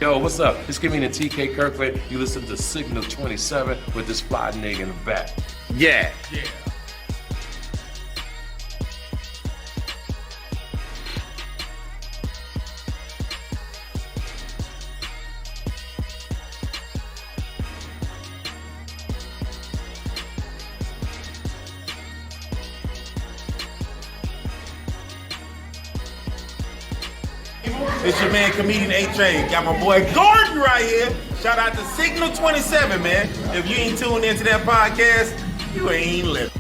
Yo, what's up? It's comedian TK Kirkland. You listen to Signal 27 with this fly nigga in the back. Yeah. Yeah. It's your man, comedian A-Train. Got my boy Gordon right here. Shout out to Signal 27, man. If you ain't tuned into that podcast, you ain't living.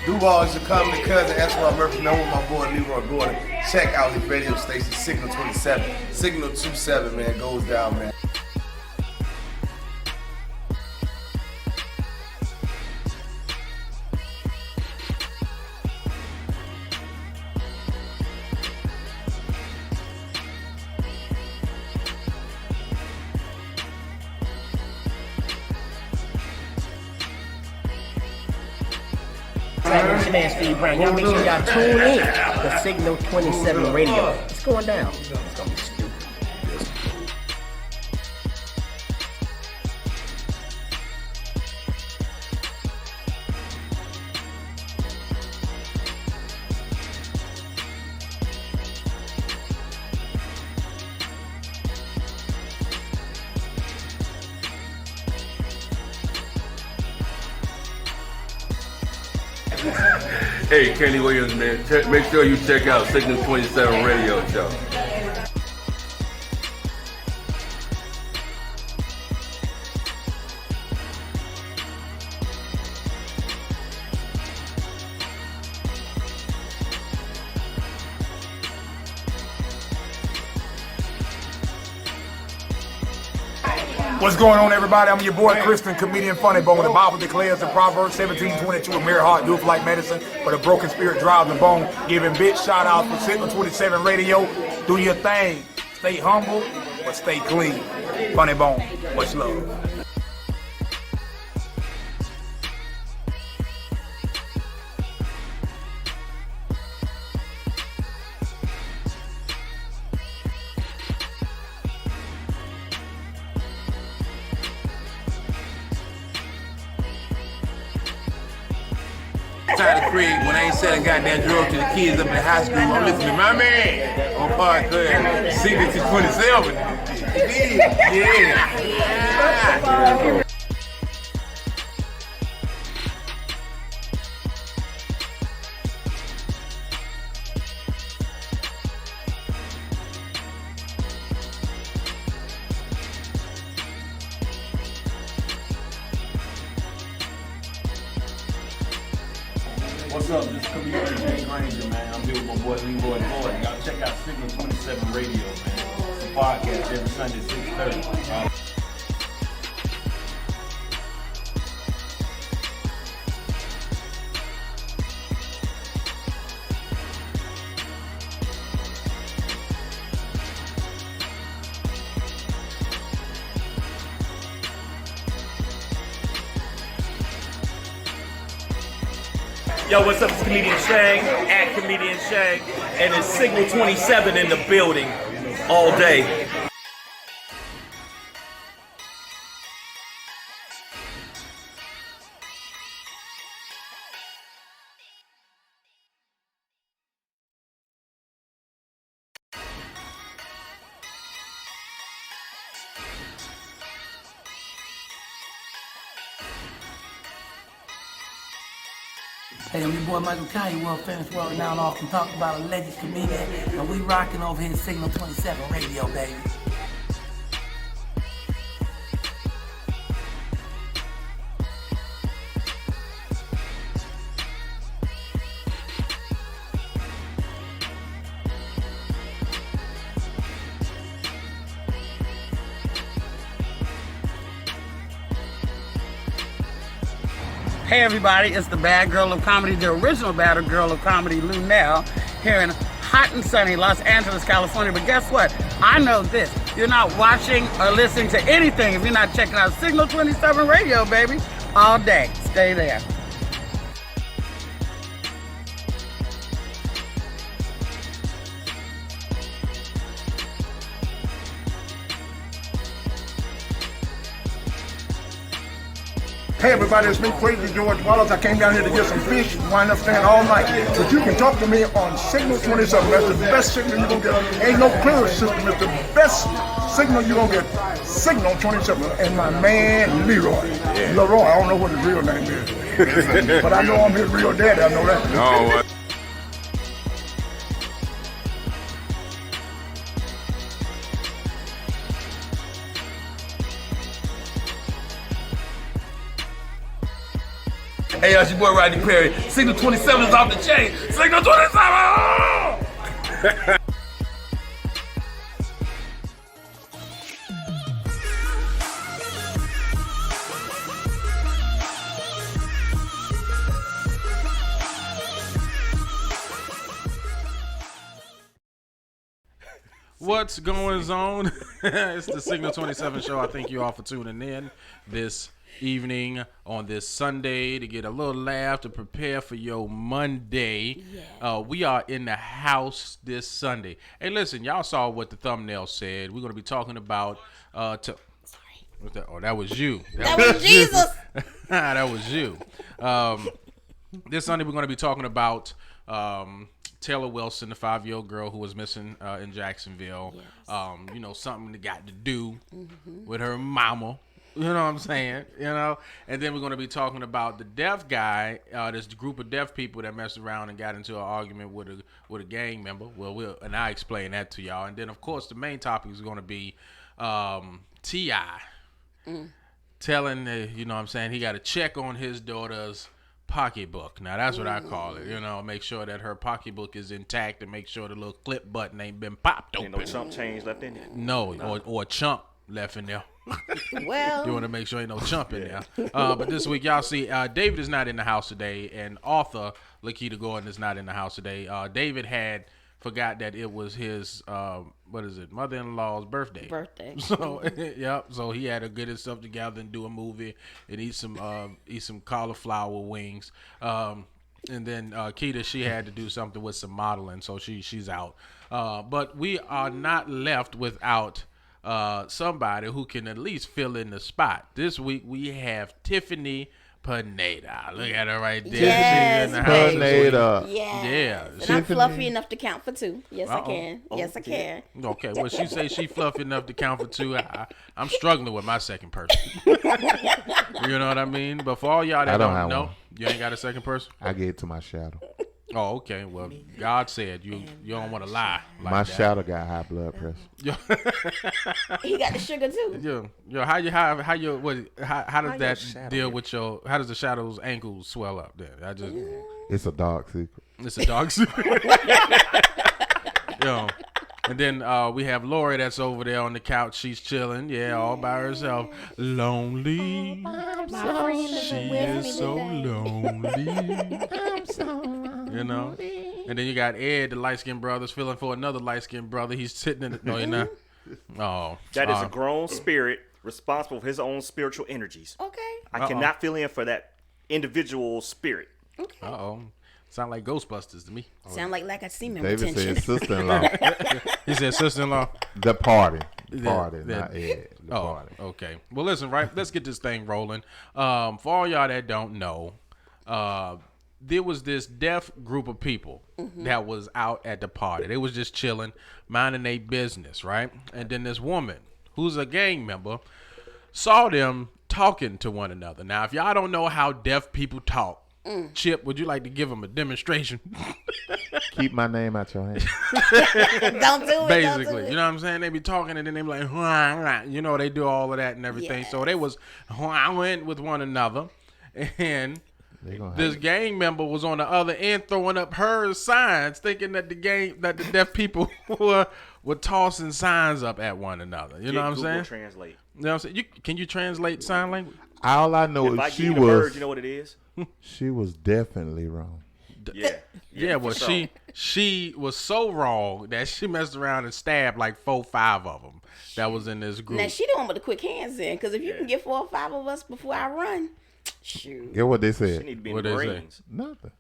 Duval's your comedy cousin. That's why Murphy know with my boy Leroy Gordon. Check out his radio station, Signal 27. Signal 27, man, goes down, man. It's your man Steve Brown. Y'all make sure y'all tune in to Signal 27 Radio. It's going down. It's gonna be stupid. Hey, Kenny Williams, man. Make sure you check out Signal 27 Radio Show. What's going on, everybody? I'm your boy, Christian, comedian Funny Bone. The Bible declares in Proverbs 17:22, a merry heart doeth like medicine, but a broken spirit drives the bone. Giving big shout out for Signal 27 Radio. Do your thing. Stay humble, but stay clean. Funny Bone, much love. Tyler Craig, when I ain't selling goddamn drugs to the kids up in high school, I'm listening to my man on podcast, Signal 27. Yeah. What's up? This is comedian Jay Granger, man. I'm here with my boy Leroy Gordon. Y'all check out Signal 27 Radio, man. It's a podcast every Sunday at 6:30. Yo, what's up? It's comedian Shang, at comedian Shang, and it's Signal 27 in the building all day. Hey, I'm your boy Michael Kanye, world famous, world renowned, often talked about a legend comedian, and we rocking over here at Signal 27 Radio, baby. Hey everybody, it's the bad girl of comedy, the original bad girl of comedy, Lunell, here in hot and sunny Los Angeles, California. But guess what? I know this. You're not watching or listening to anything if you're not checking out Signal 27 Radio, baby. All day. Stay there. Hey everybody, it's me, Crazy George Wallace. I came down here to get some fish, wind up staying all night. But you can talk to me on Signal 27. That's the best signal you're gonna get. Ain't no clearer system. It's the best signal you're gonna get. Signal 27. And my man, Leroy. Leroy, I don't know what his real name is. But I know I'm his real daddy, I know that. No. Hey, it's your boy Rodney Perry. Signal 27 is off the chain. Signal 27! What's going on? It's the Signal 27 show. I thank you all for tuning in this evening on this Sunday to get a little laugh to prepare for your Monday. We are in the house this Sunday. Hey, listen, y'all saw what the thumbnail said. We're going to be talking about what's that? Oh, that was you. That was Jesus. That was you. This Sunday we're going to be talking about Taylor Wilson, the 5-year-old girl who was missing in Jacksonville. Yes. Something that got to do with her mama. You know what I'm saying? And then we're going to be talking about the deaf guy, this group of deaf people that messed around and got into an argument with a gang member. And I explain that to y'all. And then, of course, the main topic is going to be T.I. telling, he got to check on his daughter's pocketbook. Now, that's what I call it. Make sure that her pocketbook is intact and make sure the little clip button ain't been popped open. Ain't no chump change left in it? No. Or a chump left in there. Well, you want to make sure ain't no chump in there. But this week, y'all see, David is not in the house today, and author Lakita Gordon is not in the house today. David forgot that it was his mother-in-law's birthday. So so he had to get himself together and do a movie and eat some cauliflower wings. And then Keita, she had to do something with some modeling, so she's out. But we are not left without somebody who can at least fill in the spot. This week we have Tiffany Pineda. Look at her right there. Yes, she's in the house. Pineda. Yes. Yeah. And I'm fluffy enough to count for 2. Yes, I can. Yes, I can. Okay, well, she say she fluffy enough to count for 2. I'm struggling with my second person. You know what I mean? But for all y'all that don't know, you ain't got a second person? I gave it to my shadow. Oh, okay. Well, God said you don't want to lie like my that. shadow got high blood pressure. He got the sugar too. How does that deal with how does the shadow's ankles swell up there? It's a dark secret. It's a dark secret. And then we have Lori that's over there on the couch. She's chilling, all by herself. Lonely. She is so lonely. I'm so lonely. And then you got Ed, the light-skinned brother's feeling for another light-skinned brother. He's sitting in the... No, you're not. Oh. That is a grown spirit responsible for his own spiritual energies. Okay. I cannot fill in for that individual spirit. Okay. Uh-oh. Sound like Ghostbusters to me. Sound like a semen David retention. said sister-in-law. He said sister-in-law? The party. Not Ed. The party. Okay. Well, listen, right? Let's get this thing rolling. For all y'all that don't know, there was this deaf group of people that was out at the party. They was just chilling, minding their business, right? And then this woman, who's a gang member, saw them talking to one another. Now, if y'all don't know how deaf people talk, Chip, would you like to give them a demonstration? Keep my name out your hand. Don't do it. Basically, don't do it. you know what I'm saying? They be talking and then they be like, they do all of that and everything. Yes. So they was went with one another, and this gang member was on the other end throwing up her signs, thinking that the deaf people were tossing signs up at one another. You know what I'm saying? Translate. You know what I'm saying? Can you translate sign language? All I know If I is she give you the was. word, you know what it is? She was definitely wrong. Yeah, well, she was so wrong that she messed around and stabbed like 4, 5 of them that was in this group. Now she the one with the quick hands in, because if you can get 4 or 5 of us before I run, shoot. Get what they said. She need to be What in the they say? Marines. Nothing.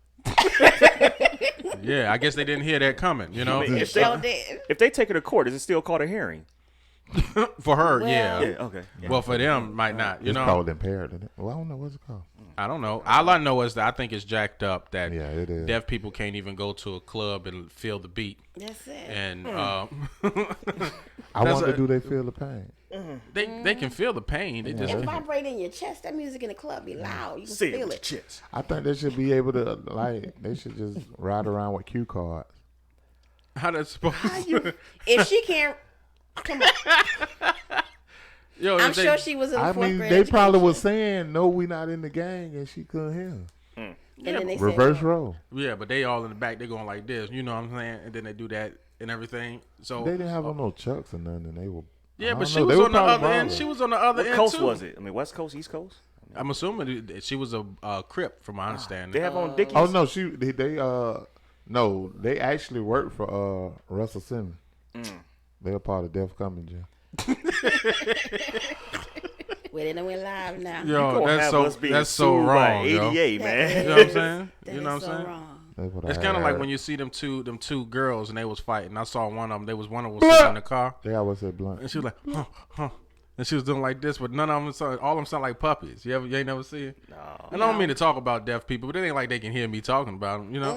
Yeah, I guess they didn't hear that coming, you know? I mean, if they take her to court, is it still called a hearing? For her, Well- yeah. Okay. Yeah. Well, for them, might not, you It's know? called impaired. Isn't it? Well, I don't know what's it called. I don't know. All I know is that I think it's jacked up that Yeah, it is. deaf people can't even go to a club and feel the beat. That's it. And I wonder, do they feel the pain? they can feel the pain. They just It vibrate in your chest. That music in the club be loud. You can feel it. I think they should be able to, like, they should just ride around with cue cards. how that's supposed to. If she can't, come on. Yo, I'm if they- sure she was in the I fourth mean, grade. they probably education. was saying, no, we not in the gang, and she couldn't hear. And then they Reverse said, role. Yeah, but they all in the back. They going like this. You know what I'm saying? And then they do that and everything. So They didn't have on no chucks or nothing, and they were. yeah, I but don't she know, was they were on the probably other end. bothered. She was on the other What end coast too. was it? I mean, West Coast, East Coast? I'm assuming that she was a Crip, from my understanding. They have on Dickies. Oh no, no, they actually worked for Russell Simmons. They're part of Def Comedy Jam. well, they done went live now. Yo, that's so sued wrong, by yo. ADA, man. You know what I'm saying? That You know is what I'm so saying? wrong. It's kind of like when you see them two girls and they was fighting. I saw one of them. One of them was sitting in the car. They always said blunt. And she was like, huh. And she was doing like this, but none of them all of them sound like puppies. You ain't never see it? No. And I don't mean to talk about deaf people, but it ain't like they can hear me talking about them, you know?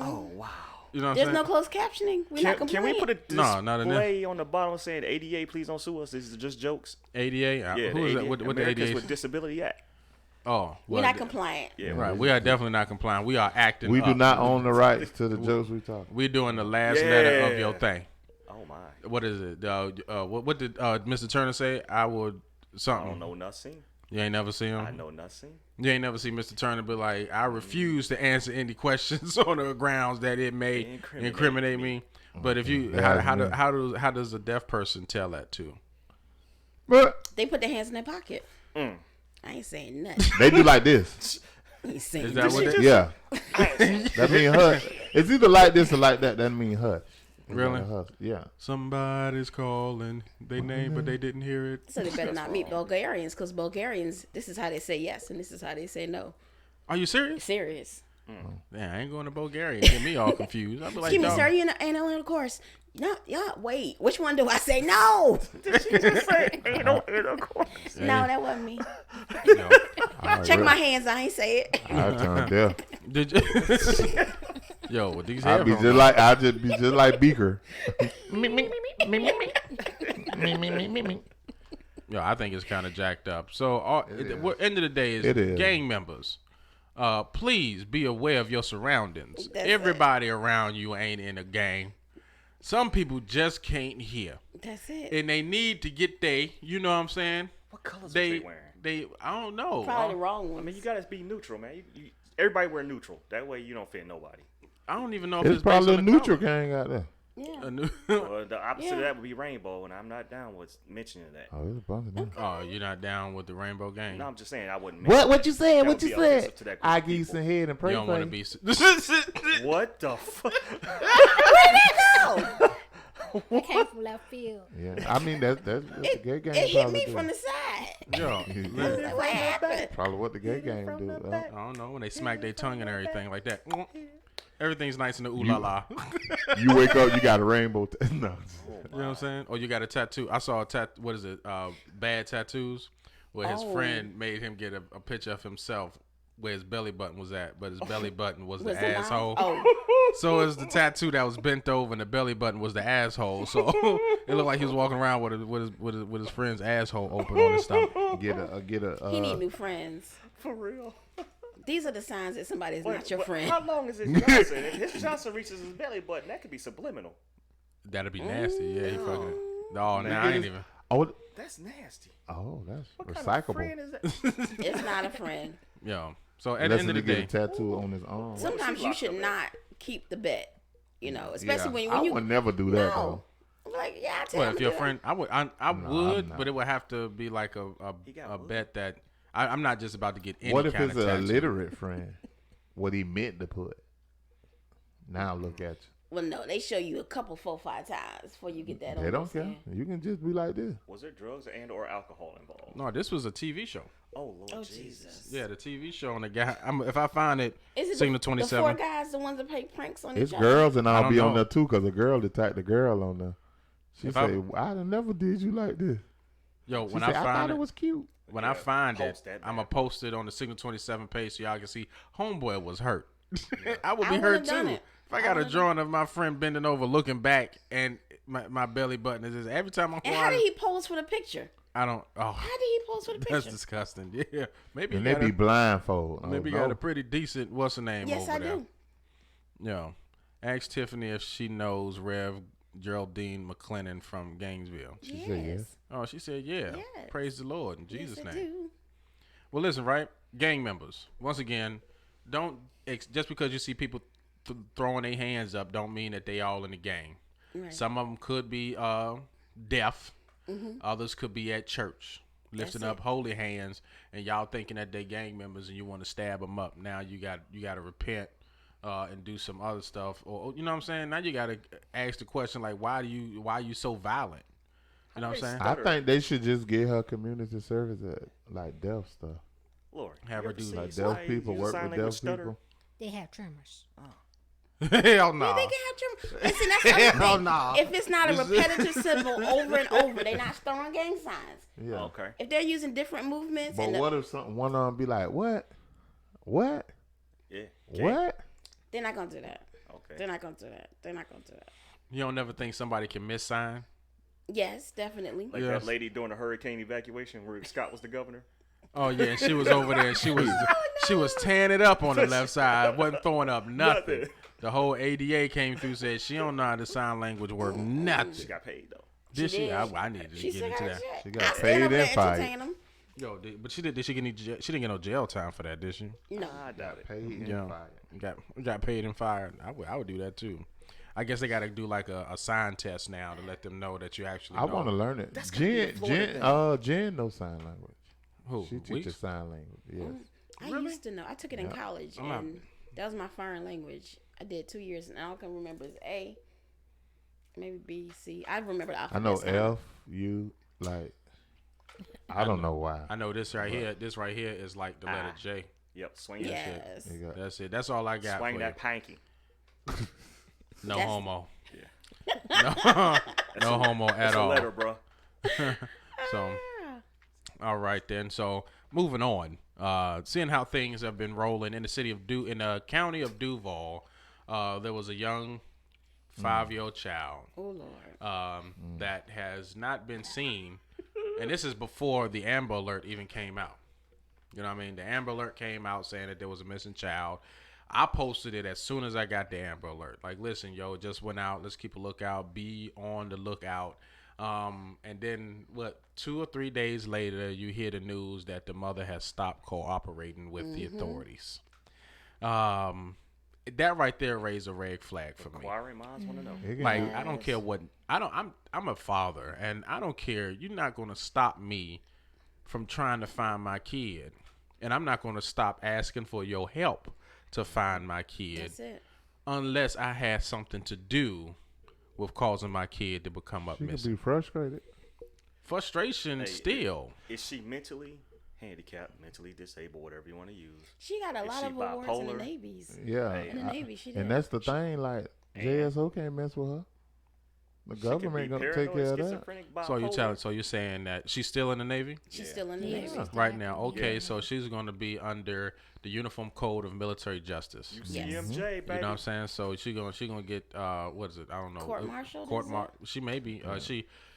Oh, wow. You know what I'm There's saying? no closed captioning. We're not Can complaining. we put a No, not in there. display on the bottom saying ADA, please don't sue us? This is just jokes. ADA? Yeah, Who is that? What the Americans ADA? with Disability Act. Oh, We're not compliant. Yeah, right. We are definitely not complying. We are acting. We do up. not own the rights to the jokes we talk. We're doing the last letter of your thing. Oh my. What is it? What did Mr. Turner say? I would something. I don't know nothing. You ain't never seen him? I know nothing. You ain't never seen Mr. Turner be like, I refuse to answer any questions on the grounds that it may incriminate me. But if you, how does a deaf person tell that too? They put their hands in their pocket. I ain't saying nothing. They do like this. I ain't saying Is that what nothing. they? Yeah. That mean hush. It's either like this or like that. That mean hush. Really? Hush. Yeah. Somebody's calling their name, but they didn't hear it. So they better not meet Bulgarians, because Bulgarians, this is how they say yes and this is how they say no. Are you serious? Serious. Man, I ain't going to Bulgaria. Get me all confused. I'll be like, Excuse me, dog. sir, you ain't on the course. No, yeah, wait. Which one do I say no? Did she just say ain't no intercourse? No, that wasn't me. No. Check my hands. I ain't say it. I turn deaf. Did you? Yo, with these I'll headphones. just be just like Beaker. Yo, I think it's kind of jacked up. So, end of the day It is. gang members. Please be aware of your surroundings. That's Everybody around you ain't in a gang. Some people just can't hear, That's it. and they need to get you know what I'm saying? What colors was they wearing? I don't know. Probably the wrong one. I mean, you gotta be neutral, man. Everybody wear neutral. That way you don't fit nobody. I don't even know if It's it's probably a based on the neutral color. gang out there. Yeah. Well, the opposite of that would be rainbow, and I'm not down with mentioning that. Oh, there's a bunch of them. Oh, you're not down with the rainbow gang? No, I'm just saying I wouldn't. mention What you that. said? That What would you be offensive to said? that group I of give you people. some head and You pray don't for want to you. be. What the fuck? It came from left field. Yeah, I mean that's what the gay gang It hit probably me do. from the side. Yo, What happened? Probably what the gay gang do. I don't know when they smack their tongue and everything like that. Everything's nice in the ooh la la. You wake up, you got a rainbow. No. You know what I'm saying? Or you got a tattoo. I saw a tattoo. What is it? Bad tattoos, where his friend made him get a picture of himself where his belly button was at, but his belly button was the Was it not? asshole. Oh. So it's the tattoo that was bent over, and the belly button was the asshole. So it looked like he was walking around with his friend's asshole open on his stomach. Get a. He need new friends. For real. These are the signs that somebody is not your friend. How long is his Johnson? If his Johnson reaches his belly button, that could be subliminal. That'd be nasty. Yeah, he fucking. Oh, nah, I ain't even. Oh, That's nasty. oh, that's What kind recyclable. of friend is that? It's not a friend. Yo. So at Unless the end of he the get day, a tattoo on his arm. Sometimes you should not keep the bet. You know, especially Yeah, when I you. would never do that No. I'm like, yeah, I tell well, him if your to do friend, I would, I'm would, not. but it would have to be like a bet that I'm not just about to get any What if kind it's of an tattoo. illiterate friend? What he meant to put. Now look at you. Well, no, they show you a couple 4-5 times before you get that. They don't care. You can just be like this. Was there drugs and or alcohol involved? No, this was a TV show. Oh Lord Jesus! Yeah, the TV show and the guy. if I find it, Is it Signal the 27. 4 guys, the ones that play pranks on It's each girls and I I'll don't be on know. there too because a girl attacked the girl on there. She If said, I never did you like this. Yo, She when said, I I find thought it was cute. When I find it, post that I'm going to post it on the Signal 27 page so y'all can see Homeboy was hurt. I would I be hurt would've done too. it. If I got a drawing of my friend bending over looking back and my belly button is just every time I'm And how did he pose for the picture? I don't. Oh, How did he pose for the picture? that's disgusting. Yeah, maybe And he they got be a- blindfold. Maybe Oh, got no. a pretty decent what's her name Yes, over I there. do. Yeah, ask Tiffany if she knows Rev Geraldine McClennan from Gainesville. She said yes. Oh, she said yeah. Yes. Praise the Lord in Jesus' Yes, I name. do. Well, listen, right? Gang members. Once again, don't just because you see people throwing their hands up, don't mean that they all in the gang. Right. Some of them could be deaf. Mhm. Others could be at church lifting That's up it. holy hands, and y'all thinking that they gang members and you want to stab them up. Now you got to repent and do some other stuff, or you know what I'm saying. Now you got to ask the question like, why are you so violent? You know what I'm saying? I think they should just get her community service at like deaf stuff. Lord, Have you her ever do seen like deaf somebody people use work sign with language deaf stutter? people. They have tremors. Hell no. Yeah, they can have tremors. Listen, that's the other Hell thing. no. If it's not a repetitive symbol over and over, they're not throwing gang signs. Yeah. Okay. If they're using different movements, But and what if one of them be like, what? What? Yeah. What? they're not gonna do that. Okay. They're not gonna do that. They're not gonna do that. You don't never think somebody can miss sign? Yes, definitely. Like Yes. that lady during the hurricane evacuation where Scott was the governor. Oh yeah, she was over there. She was tearing it up on the left side. Wasn't throwing up nothing. Nothing. The whole ADA came through, said she don't know how to sign language work nothing. She got paid though. Did she? did. I needed to She get still into got that. check. She I got stand paid over there and fired. entertain 'em. Yo, but she did she get any? She didn't get no jail time for that, did she? No. I doubt it. Paid and Yeah, fired. got paid and fired. I would do that too. I guess they got to do like a sign test now to let them know that you actually. I know. want to learn it. That's gotta be a Florida Jen knows sign language. Who? She Weeks? teaches sign language. Yes. I used to know. I took it in college, I'm not- and that was my foreign language. I did 2 years, and all I can remember is A, maybe B, C. I remember the I alphabet. know sound. F, U, like, I don't know why. I know this right here. This right here is like the letter J. Yep. Swing that shit. Yes. They got- That's it. That's all I got. Swing for that panky. you. No That's- homo. Yeah. No homo at That's a all. letter, bro. So, all right then. So, moving on. Seeing how things have been rolling in the city of in the county of Duval, there was a young 5-year-old child Oh Lord. that has not been seen, and this is before the Amber Alert even came out. You know what I mean? The Amber Alert came out saying that there was a missing child. I posted it as soon as I got the Amber Alert. Like, listen, yo, it just went out. Let's keep a lookout. Be on the lookout. And then, 2 or 3 days later, you hear the news that the mother has stopped cooperating with the authorities. That right there raised a red flag for me. Inquiring minds want to know. It can Like, be- I don't care what I'm a father, and I don't care. You're not going to stop me from trying to find my kid, and I'm not going to stop asking for your help to find my kid That's it. unless I have something to do with causing my kid to become up she can missing. be frustrated. Frustration Hey, still. Is she mentally handicapped, mentally disabled, whatever you want to use? She got a Is lot she of awards in the bipolar? Navies. Yeah. In the Navy, she did. And that's the thing, like, JSO can't mess with her. The She could government be gonna take paranoid, care of that. schizophrenic, So you're saying that she's still in the Navy? She's still in the Yeah. Navy. Yeah. Right now. Okay, so she's going to be under the Uniform Code of Military Justice. UCMJ, baby. You know what I'm saying? So she's gonna get what is it? I don't know. Court-martialed, Court is mar. She may be.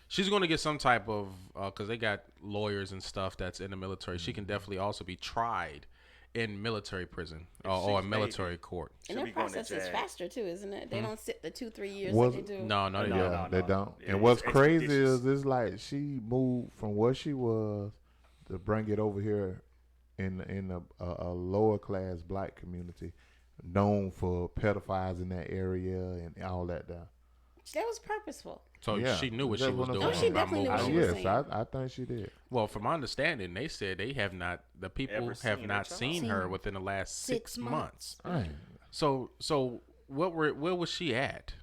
She's gonna get some type of because they got lawyers and stuff that's in the military. She can definitely also be tried in military prison or a she's military court. And She'll their be going to process is JAG. faster too, isn't it? They don't sit the 2-3 years Was- like they do. No, they don't. Yeah, they don't. Yeah, And what's it's crazy expeditious. is it's like she moved from where she was to bring it over here in a lower class black community, known for pedophiles in that area and all that. There. That was purposeful. So Yeah, she knew what she that's was what I'm doing. saying. she definitely knew by what she moving was over. Yes, saying. I think she did. Well, from my understanding, they said they have not. The people Ever have seen not her seen child. her within the last 6 months. Dang. So where was she at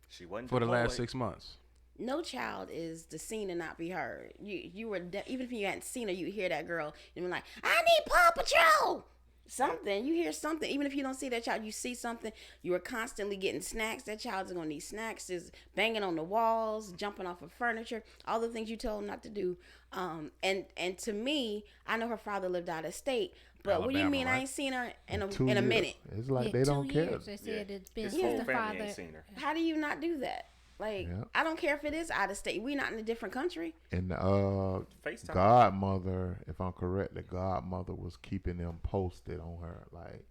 She wasn't for the last deployed. 6 months? No child is the seen and not be heard. You were even if you hadn't seen her, you hear that girl and you're like, I need Paw Patrol. Something, you hear something. Even if you don't see that child, you see something. You are constantly getting snacks. That child is gonna need snacks. Is banging on the walls, jumping off of furniture, all the things you told him not to do. And to me, I know her father lived out of state. But what do you Alabama, mean I right? ain't seen her in a 2 years. minute? It's like Yeah, they don't 2 care. years. They said it's been His since whole the family father. ain't seen her. How do you not do that? Like, Yeah. I don't care if it is out of state. We not in a different country. And FaceTime. godmother, if I'm correct, the godmother was keeping them posted on her, like,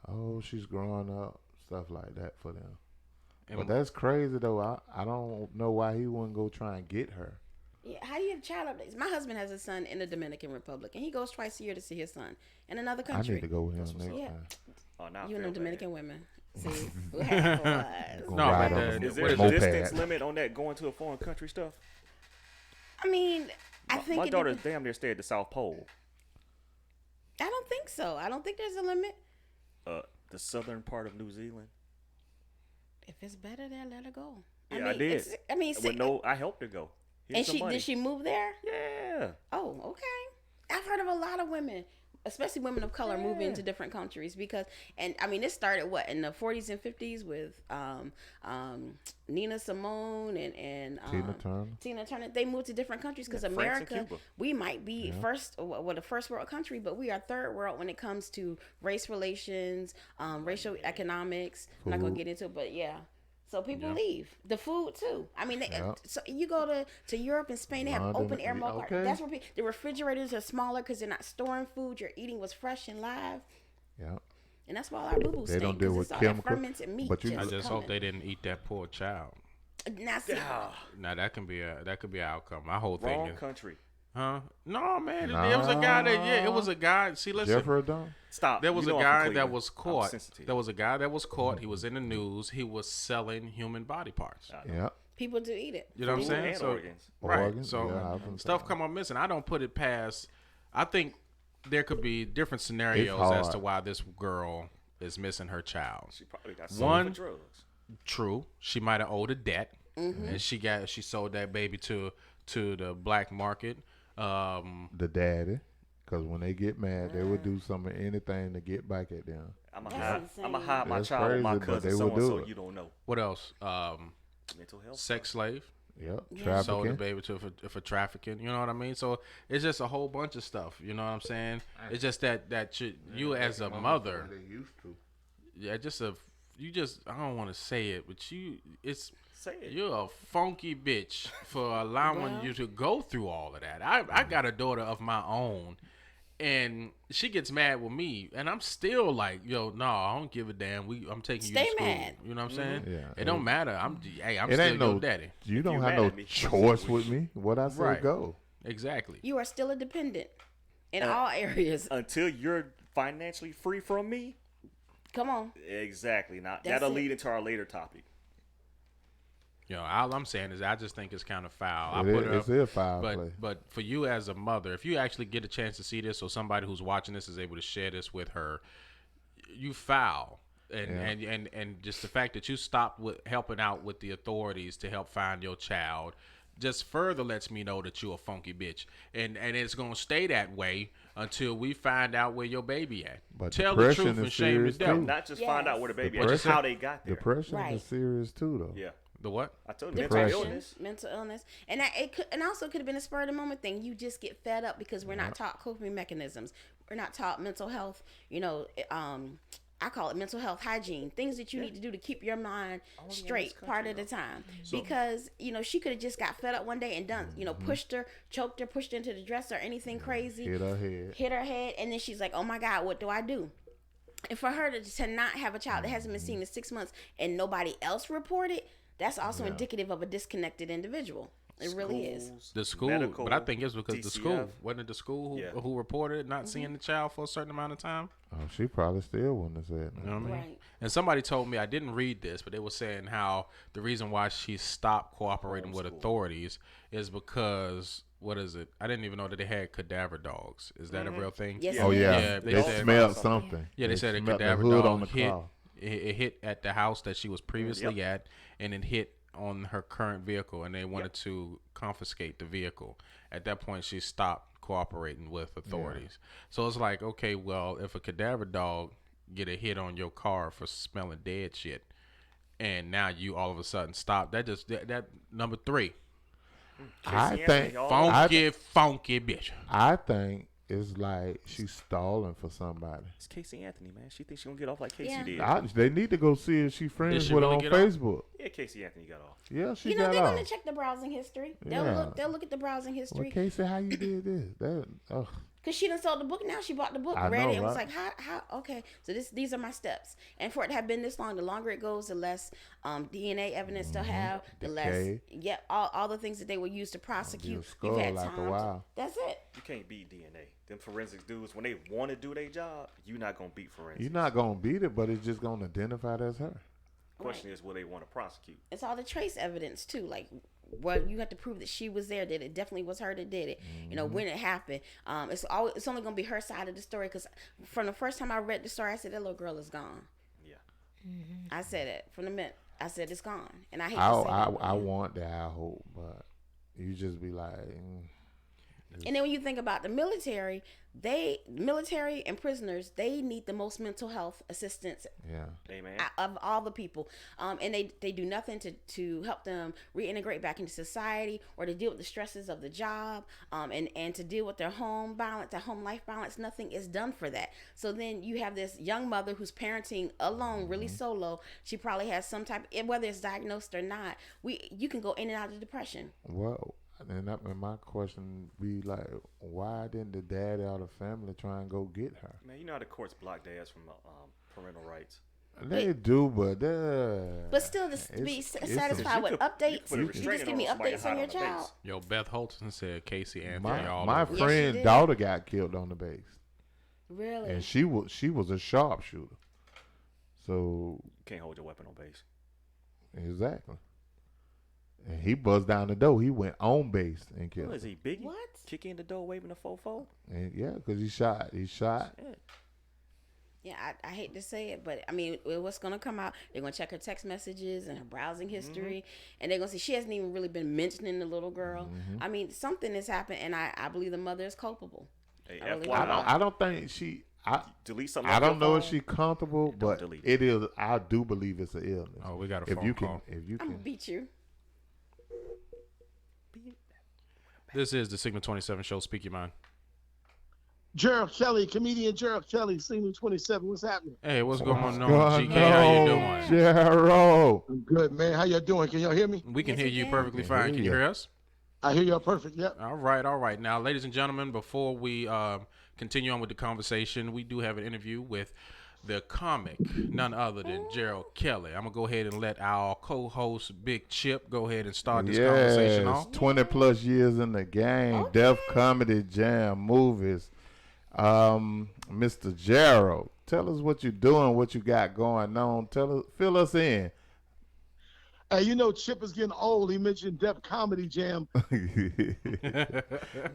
oh, she's growing up, stuff like that for them. But that's crazy though. I don't know why he wouldn't go try and get her. Yeah, how do you have child updates? My husband has a son in the Dominican Republic, and he goes twice a year to see his son in another I country. need to go with him next Yeah. time. Oh, now I You and feel them Dominican bad. women. See, who half of us. Gonna No, ride but on the- Is there a moped. distance limit on that going to a foreign country stuff? I mean, I think My it daughter's dep- damn near stay at the South Pole. I don't think so. I don't think there's a limit. The southern part of New Zealand. If it's better there, let her go. Yeah, I did. I helped her go. Here's And some money. did she move there? Yeah. Oh, okay. I've heard of a lot of women, especially women of color, moving to different countries because, and I mean, it started in the 40s and 50s with Nina Simone and Tina Turner. They moved to different countries because Yeah, France and America, Cuba. we might be the first world country, but we are third world when it comes to race relations, racial economics. I'm not gonna get into it, but yeah. So people leave. The food too. I mean, so you go to Europe and Spain, they have London, open air market. okay. That's where the refrigerators are smaller because they're not storing food. You're eating what's fresh and live. Yeah. And that's why all our boo boo They don't stink deal because with it's all that chemical- fermented meat. but you- I just coming. hope they didn't eat that poor child. Now, see, Now that could be an outcome. My whole thing Wrong is, country. huh? No, man. It was a guy it was a guy. See, listen. Jeffrey Dunn? Stop. There was You a know I'm guy from that Cleveland. was I'm caught. sensitive. There was a guy that was caught. He was in the news. He was selling human body parts. Yeah. people do eat it. You know what I'm Food saying? and So, organs. right. Organs, So yeah, I've been stuff saying. come up missing. I don't put it past. I think there could be different scenarios It's as hard. to why this girl is missing her child. She probably got sold One, for drugs. true. She might have owed a debt, and she sold that baby to the black market. The daddy, because when they get mad, they will do anything to get back at them. I'm That's gonna hide my That's child with my crazy, but cousin they so will and so do it. you don't know. What else? Mental health. Sex slave. Yep. Sold the Trafficking. baby for trafficking. You know what I mean? So it's just a whole bunch of stuff. You know what I'm saying? It's just that you as a mother, They used to. yeah, I don't want to say it, but Say it. you're a funky bitch for allowing you to go through all of that. I got a daughter of my own, and she gets mad with me, and I'm still like, yo, no, I don't give a damn. I'm taking you Stay to school. mad. You know what I'm saying? Yeah. It don't matter. I'm It still ain't your no daddy. You don't you have mad no at me, choice with me. What I say Right. go. Exactly. You are still a dependent in all areas. Until you're financially free from me. Come on. Exactly. Now That's that'll it. lead into our later topic. You know, all I'm saying is I just think it's kind of foul. It's a foul play. But for you as a mother, if you actually get a chance to see this, or somebody who's watching this is able to share this with her, you foul. And just the fact that you stopped with helping out with the authorities to help find your child just further lets me know that you're a funky bitch. And it's gonna stay that way until we find out where your baby at. But Tell the depression truth is and shame the serious, devil. too. Not just Yes. find out where the baby is, Depression- just how they got there. Depression Right. is serious too, though. Yeah. The what? I told you Depression. mental illness. Mental illness, and it also could have been a spur of the moment thing. You just get fed up because we're not taught coping mechanisms. We're not taught mental health. You know, I call it mental health hygiene. Things that you need to do to keep your mind straight part of the time. Because she could have just got fed up one day and done. Pushed her, choked her, pushed her into the dresser, anything crazy. Hit her head. And then she's like, "Oh my God, what do I do?" And for her to not have a child that hasn't been seen in 6 months and nobody else reported, that's also indicative of a disconnected individual. It really is. The school, medical, but I think it's because the school DCF. wasn't it the school who reported not seeing the child for a certain amount of time. Oh, she probably still wouldn't have said You nothing. know what I mean? Right. And somebody told me, I didn't read this, but they were saying how the reason why she stopped cooperating with authorities is because, what is it? I didn't even know that they had cadaver dogs. Is that a real thing? Yes, Oh it yeah, is. Yeah, they they said- smelled something. Yeah, they said a smelled cadaver the hood dog on the hit. car. It hit at the house that she was previously at, and it hit on her current vehicle, and they wanted to confiscate the vehicle. At that point, she stopped cooperating with authorities. So it's like, okay, well, if a cadaver dog get a hit on your car for smelling dead shit, and now you all of a sudden stop, that number 3. I think Funky bitch. I think it's like she's stalling for somebody. It's Casey Anthony, man. She thinks she's gonna get off like Casey did. They need to go see if she friends with her on Facebook. Yeah, Casey Anthony got off. Yeah, she you know, got they're off. gonna check the browsing history. Yeah. They'll look at the browsing history. Well, Casey, how you did this? Because she done sold the book now. She bought the book, read it, and was like, how, okay, so these are my steps. And for it to have been this long, the longer it goes, the less DNA evidence they'll have, the less, all the things that they will use to prosecute. You've had time. That's it. You can't beat DNA. Them forensics dudes, when they want to do their job, you're not going to beat forensics. You're not going to beat it, but it's just going to identify it as her. Question is, will they want to prosecute? It's all the trace evidence, too. Like, well, you have to prove that she was there, that it definitely was her that did it. You know, when it happened. It's only going to be her side of the story, because from the first time I read the story, I said, that little girl is gone. Yeah. I said it from the minute. I said, it's gone. And I hate to say that. I want that, I hope, but you just be like... And then when you think about the military and prisoners, they need the most mental health assistance of all the people. And they do nothing to help them reintegrate back into society or to deal with the stresses of the job, and to deal with their home balance, their home life balance. Nothing is done for that. So then you have this young mother who's parenting alone, really solo. She probably has some type, whether it's diagnosed or not, you can go in and out of depression. Well, and my question be like, why didn't the dad or the family try and go get her? Man, you know how the courts block dads from parental rights. They do, but still, to be satisfied with updates, you just give me updates on your child. Yo, Beth Holton said Casey Anthony. My friend's daughter got killed on the base. Really? And she was a sharpshooter. So you can't hold your weapon on base. Exactly. And he buzzed down the door. He went on base and killed. What is he, Biggie? What? Kicking in the door, waving a fofo? And because he shot. Yeah, I hate to say it, but I mean, what's going to come out? They're going to check her text messages and her browsing history, and they're going to see she hasn't even really been mentioning the little girl. I mean, something has happened, and I believe the mother is culpable. Hey, I don't think she. Delete something. I don't know if she's comfortable, but it is. I do believe it's an illness. Oh, we got a phone call. I'm gonna beat you. This is the Signal 27 show. Speak your mind. Gerald Kelly, comedian Gerald Kelly, Signal 27. What's happening? Hey, what's going on, GK? How you doing? Gerald. I'm good, man. How y'all doing? Can y'all hear me? We can hear you perfectly fine. Can you hear us? I hear y'all perfect. Yep. All right. Now, ladies and gentlemen, before we continue on with the conversation, we do have an interview with the comic, none other than Gerald Kelly. I'm going to go ahead and let our co-host, Big Chip, go ahead and start this conversation off. 20 plus years in the game, Def Comedy Jam, movies. Mr. Gerald, tell us what you're doing, what you got going on. Fill us in. Hey, you know Chip is getting old. He mentioned Def Comedy Jam.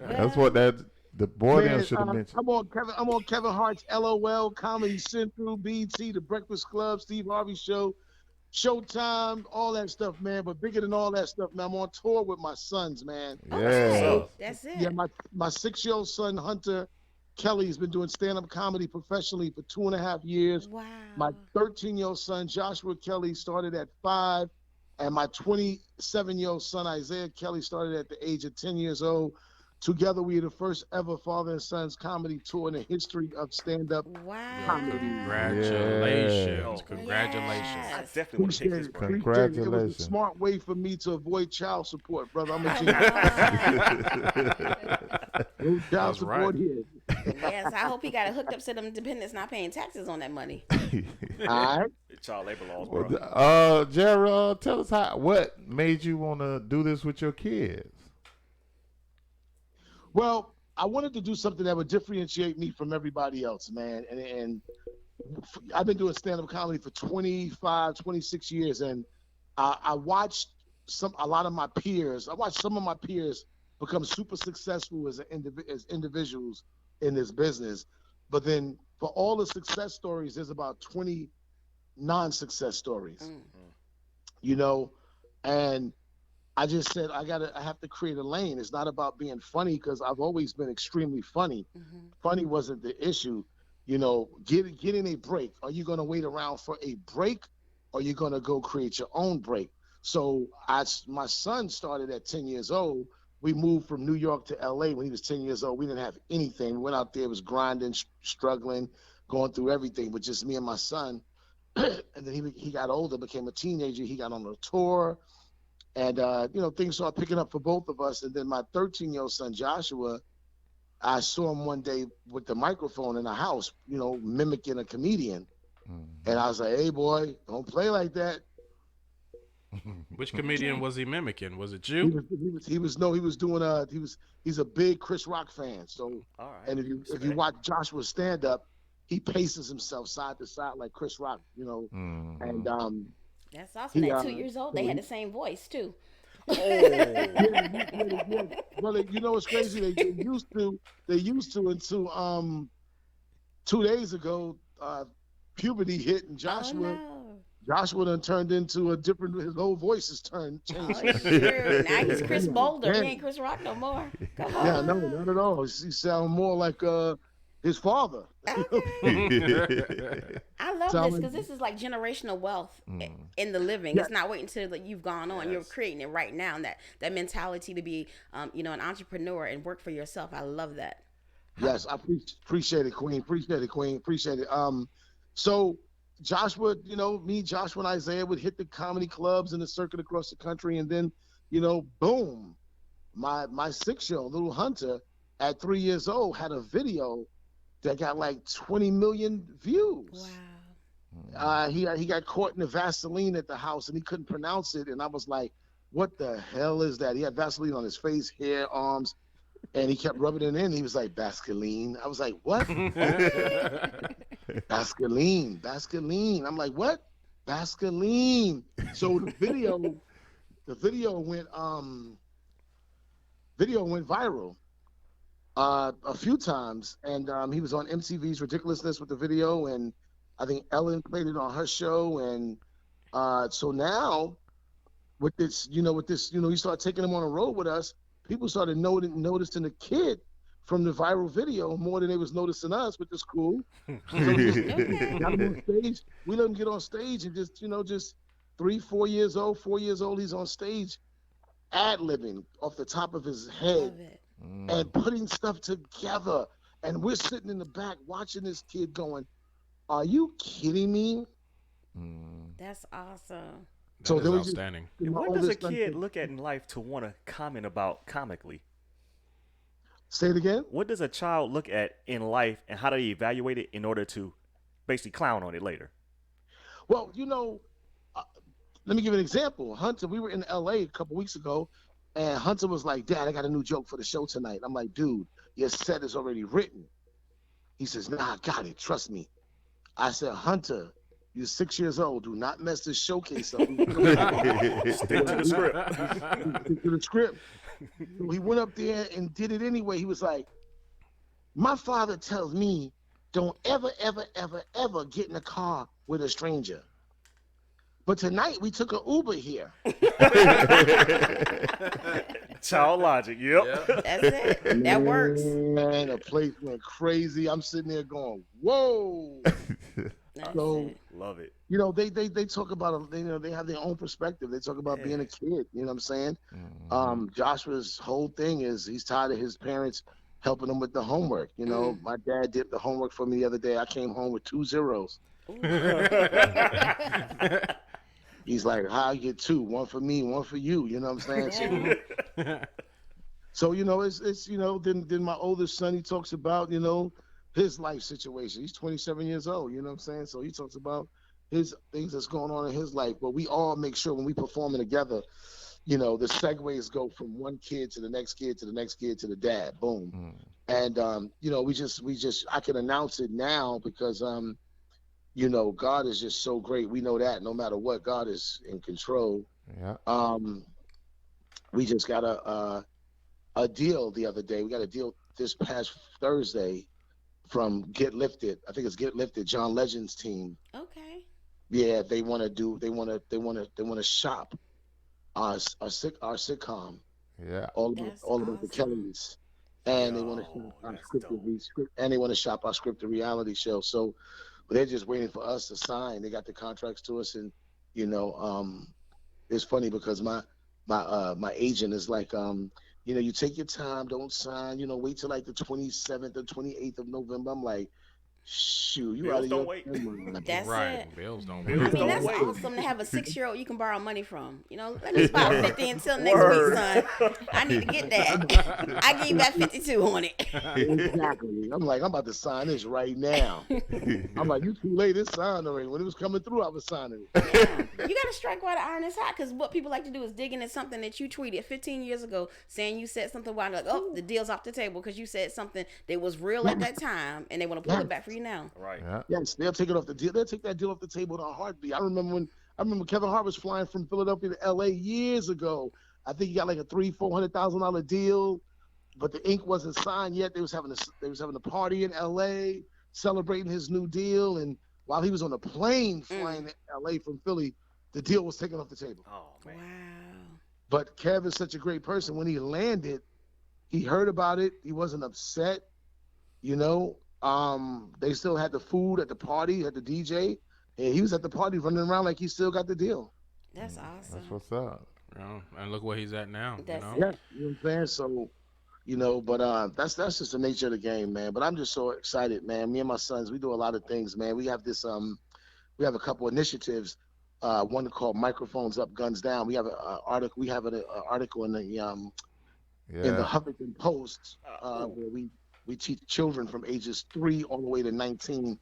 That's what the boy should have mentioned. I'm on Kevin Hart's LOL, Comedy Central, BT, The Breakfast Club, Steve Harvey Show, Showtime, all that stuff, man. But bigger than all that stuff, man, I'm on tour with my sons, man. Okay. That's it. Yeah, my 6-year-old son, Hunter Kelly, has been doing stand-up comedy professionally for 2.5 years. Wow. My 13-year-old son, Joshua Kelly, started at 5. And my 27-year-old son, Isaiah Kelly, started at the age of 10 years old. Together, we are the first ever father and sons comedy tour in the history of stand-up comedy. Congratulations. Congratulations. I definitely want to take this break. Congratulations. It was a smart way for me to avoid child support, brother. I'm a genius. No child support here. Yes, I hope he got it hooked up so them dependents not paying taxes on that money. All right. Child labor laws, bro. Gerald, tell us what made you want to do this with your kids? Well, I wanted to do something that would differentiate me from everybody else, man. And I've been doing stand-up comedy for 25, 26 years, and I watched a lot of my peers. I watched some of my peers become super successful as individuals in this business. But then for all the success stories, there's about 20 non-success stories. You know, and I just said I have to create a lane. It's not about being funny because I've always been extremely funny. Funny wasn't the issue. You know, getting a break. Are you going to wait around for a break, or are you going to go create your own break? So my son started at 10 years old. We moved from New York to LA when he was 10 years old. We didn't have anything. We went out there, was grinding, struggling, going through everything, but just me and my son. And then he got older, became a teenager. He got on a tour. And, you know, things started picking up for both of us. And then my 13-year-old son, Joshua, I saw him one day with the microphone in the house, you know, mimicking a comedian. And I was like, hey, boy, don't play like that. Which comedian was he mimicking? Was it you? He's a big Chris Rock fan. So, and if you watch Joshua stand up, he paces himself side to side like Chris Rock, you know. And that's awesome. At 2 years old, they had the same voice too. Yeah. Well, you know what's crazy? They used to until 2 days ago, puberty hit and Joshua done turned into a different. His whole voice has changed. Sure. Now he's Chris Boulder. He ain't Chris Rock no more. Come on. Yeah, no, not at all. He sounds more like his father. I love this because this is like generational wealth in the living. It's not waiting until you've gone on. You're creating it right now. And that mentality to be, you know, an entrepreneur and work for yourself. I love that. Yes, I appreciate it, Queen. Appreciate it. So Joshua, you know, me, Joshua, and Isaiah would hit the comedy clubs in the circuit across the country, and then, you know, boom, my 6-year-old little Hunter at 3 years old had a video that got like 20 million views. Wow. He got caught in the Vaseline at the house and he couldn't pronounce it. And I was like, what the hell is that? He had Vaseline on his face, hair, arms, and he kept rubbing it in. He was like, Bascaline. I was like, what? Bascaline. I'm like, what? Bascaline. So the video went viral. A few times, and he was on MTV's Ridiculousness with the video, and I think Ellen played it on her show, and so now with this, you he started taking him on a road with us. People started noticing the kid from the viral video more than they was noticing us, which is cool. So we got him on stage. We let him get on stage, and just 4 years old, he's on stage, ad-libbing off the top of his head. And putting stuff together, and we're sitting in the back watching this kid going, are you kidding me? That's awesome. That is outstanding. What does a kid look at in life to want to comment about comically? Say it again. What does a child look at in life, and how do they evaluate it in order to basically clown on it later? Well, let me give you an example. Hunter, we were in LA a couple weeks ago, and Hunter was like, Dad, I got a new joke for the show tonight. I'm like, dude, your set is already written. He says, nah, I got it. Trust me. I said, Hunter, you're 6 years old. Do not mess this showcase up. Stick to the script. Stick to the script. So he went up there and did it anyway. He was like, my father tells me, don't ever, ever, ever, ever get in a car with a stranger. But tonight we took an Uber here. Child logic, yep. That's it. That works. Man, the place went crazy. I'm sitting there going, whoa. So love it. They talk about, they have their own perspective. They talk about being a kid. You know what I'm saying? Joshua's whole thing is he's tired of his parents helping him with the homework. My dad did the homework for me the other day. I came home with 2 zeros. He's like, how you get 2? 1 for me, 1 for you. You know what I'm saying? So it's then my oldest son, he talks about, his life situation. He's 27 years old, you know what I'm saying? So he talks about his things that's going on in his life. But we all make sure when we performing together, the segues go from one kid to the next kid to the next kid to the dad. Boom. And we just I can announce it now because God is just so great. We know that no matter what, God is in control. Yeah. We just got a deal the other day. We got a deal this past Thursday from Get Lifted. I think it's Get Lifted, John Legend's team. Okay. Yeah, they want to shop our sitcom. Yeah. All about the Kellys, and they want to shop our and they want to shop our scripted reality show. So they're just waiting for us to sign. They got the contracts to us, and you know, it's funny because my agent is like, you take your time, don't sign, wait till like the 27th or 28th of November. I'm like, shoot, you out of your mind. That's right. it. Bills don't I wait. mean, that's awesome to have a 6-year-old you can borrow money from. Let me spot 50 until next week, son. I need to get that. I give you back 52 on it. Exactly. I'm like, I'm about to sign this right now. I'm like, you too late. It's signed already. When it was coming through, I was signing it. Yeah. You got to strike while the iron is hot, because what people like to do is dig into something that you tweeted 15 years ago saying you said something wild, like, oh, the deal's off the table because you said something that was real at that time, and they want to pull it back for you now. Right. Yeah. Yes, they'll take it off the deal. They'll take that deal off the table in a heartbeat. I remember Kevin Hart was flying from Philadelphia to LA years ago. I think he got like a $300,000-$400,000 deal, but the ink wasn't signed yet. They was having a party in LA celebrating his new deal, and while he was on a plane flying to LA from Philly, the deal was taken off the table. Oh man. Wow. But Kev is such a great person. When he landed, he heard about it. He wasn't upset. They still had the food at the party, had the DJ, and he was at the party running around like he still got the deal. That's awesome. That's what's up. And look where he's at now. That's Yeah, you know what I'm saying? So, but that's just the nature of the game, man. But I'm just so excited, man. Me and my sons, we do a lot of things, man. We have this we have a couple initiatives. One called Microphones Up, Guns Down. We have an article. We have an article in the Huffington Post where we teach children from ages 3 all the way to 19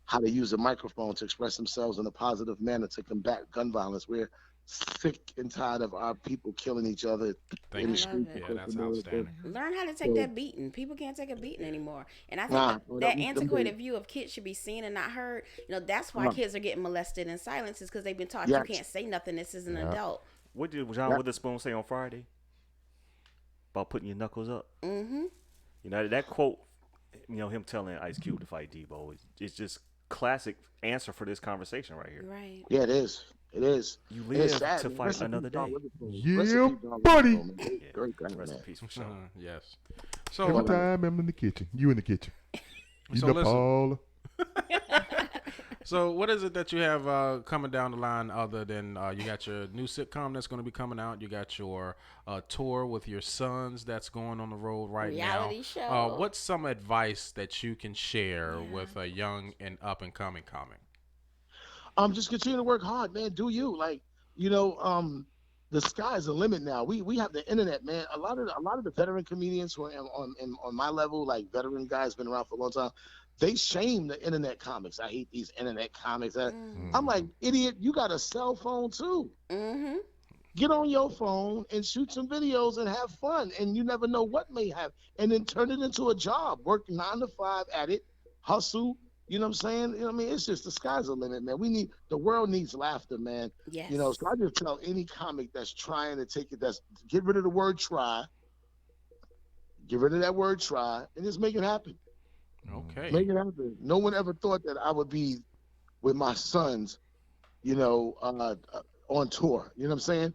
how to use a microphone to express themselves in a positive manner to combat gun violence. We're sick and tired of our people killing each other in the street. Yeah, that's outstanding. Learn how to take that beating. People can't take a beating anymore. And I think that antiquated view of kids should be seen and not heard. That's why kids are getting molested in silence, is because they've been taught you can't say nothing. This is an adult. What did John Witherspoon say on Friday? About putting your knuckles up? Mm-hmm. That quote, him telling Ice Cube to fight Debo, it's just classic answer for this conversation right here. Right. Yeah, it is. It is. You live to fight another day. Yeah, buddy. Great guy, Rest in man. peace for sure. Yes. So Every time I'm in the kitchen, you in the kitchen. You So know, listen. Paul. So what is it that you have coming down the line other than you got your new sitcom that's going to be coming out? You got your tour with your sons that's going on the road right Reality now. show. What's some advice that you can share with a young and up-and-coming comic? Just continue to work hard, man. Do you the sky's the limit now. We have the internet, man. A lot of the veteran comedians who are on my level, like veteran guys, been around for a long time. They shame the internet comics. I hate these internet comics. I'm like, idiot, you got a cell phone too. Mm-hmm. Get on your phone and shoot some videos and have fun. And you never know what may have. And then turn it into a job. Work 9 to 5 at it. Hustle. You know what I'm saying? It's just the sky's the limit, man. The world needs laughter, man. Yes. So I just tell any comic that's trying to take it, get rid of the word try. Get rid of that word try and just make it happen. Okay. Make it happen. No one ever thought that I would be with my sons, on tour. You know what I'm saying?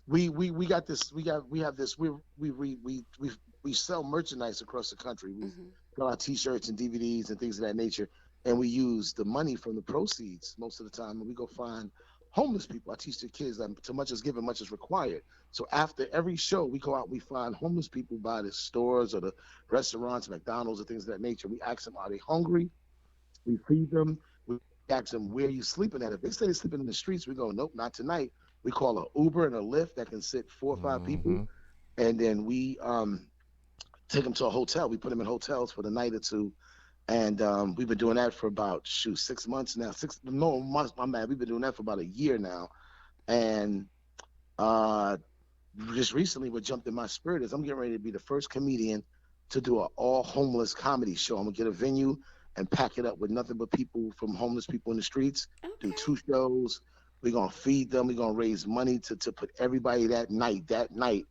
We got this. We have this. We sell merchandise across the country. We sell our T-shirts and DVDs and things of that nature, and we use the money from the proceeds most of the time, and we go find homeless people. I teach the kids that too much is given, much is required. So after every show, we go out, we find homeless people by the stores or the restaurants, McDonald's, or things of that nature. We ask them, are they hungry? We feed them. We ask them, where are you sleeping at? If they say they're sleeping in the streets, we go, nope, not tonight. We call an Uber and a Lyft that can sit 4 or 5 people, and then we take them to a hotel. We put them in hotels for the night or two. And we've been doing that for about 6 months now. We've been doing that for about a year now. And just recently what jumped in my spirit is I'm getting ready to be the first comedian to do an all homeless comedy show. I'm gonna get a venue and pack it up with nothing but people from homeless people in the streets. Do 2 shows. We're gonna feed them. We're gonna raise money to put everybody that night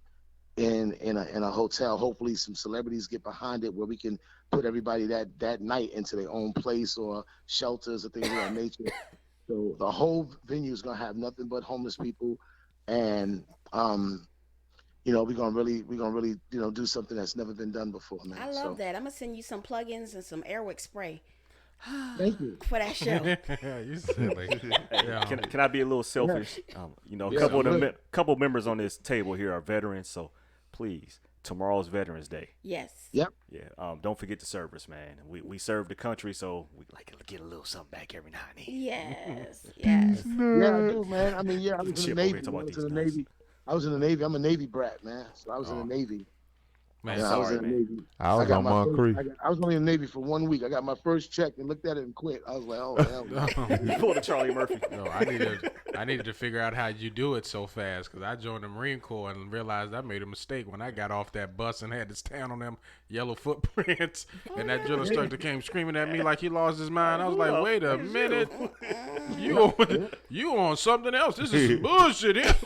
in a hotel. Hopefully some celebrities get behind it where we can put everybody that night into their own place or shelters or things of that nature. So the whole venue is gonna have nothing but homeless people, and we're gonna really do something that's never been done before, man. I love that. I'm gonna send you some plugins and some Airwick spray. Thank you for that show. You silly. Hey, can I be a little selfish? A couple members on this table here are veterans, so please, tomorrow's Veterans Day. Yes. Yep. Yeah. Don't forget the service, man. We serve the country, so we like to get a little something back every now and then. Yes. Yes. Yeah, I do, man. I mean, I was in the Navy. I was in the Navy. I'm a Navy brat, man. So I was in the Navy. Man, I was in the Navy. I was on Moncrief. I was only in the Navy for 1 week. I got my first check and looked at it and quit. I was like, oh hell no. You pulled a Charlie Murphy. No, I needed to figure out how you do it so fast because I joined the Marine Corps and realized I made a mistake when I got off that bus and had to stand on them yellow footprints. And that drill instructor came screaming at me like he lost his mind. I was like, wait a minute. You on something else. This is some bullshit here.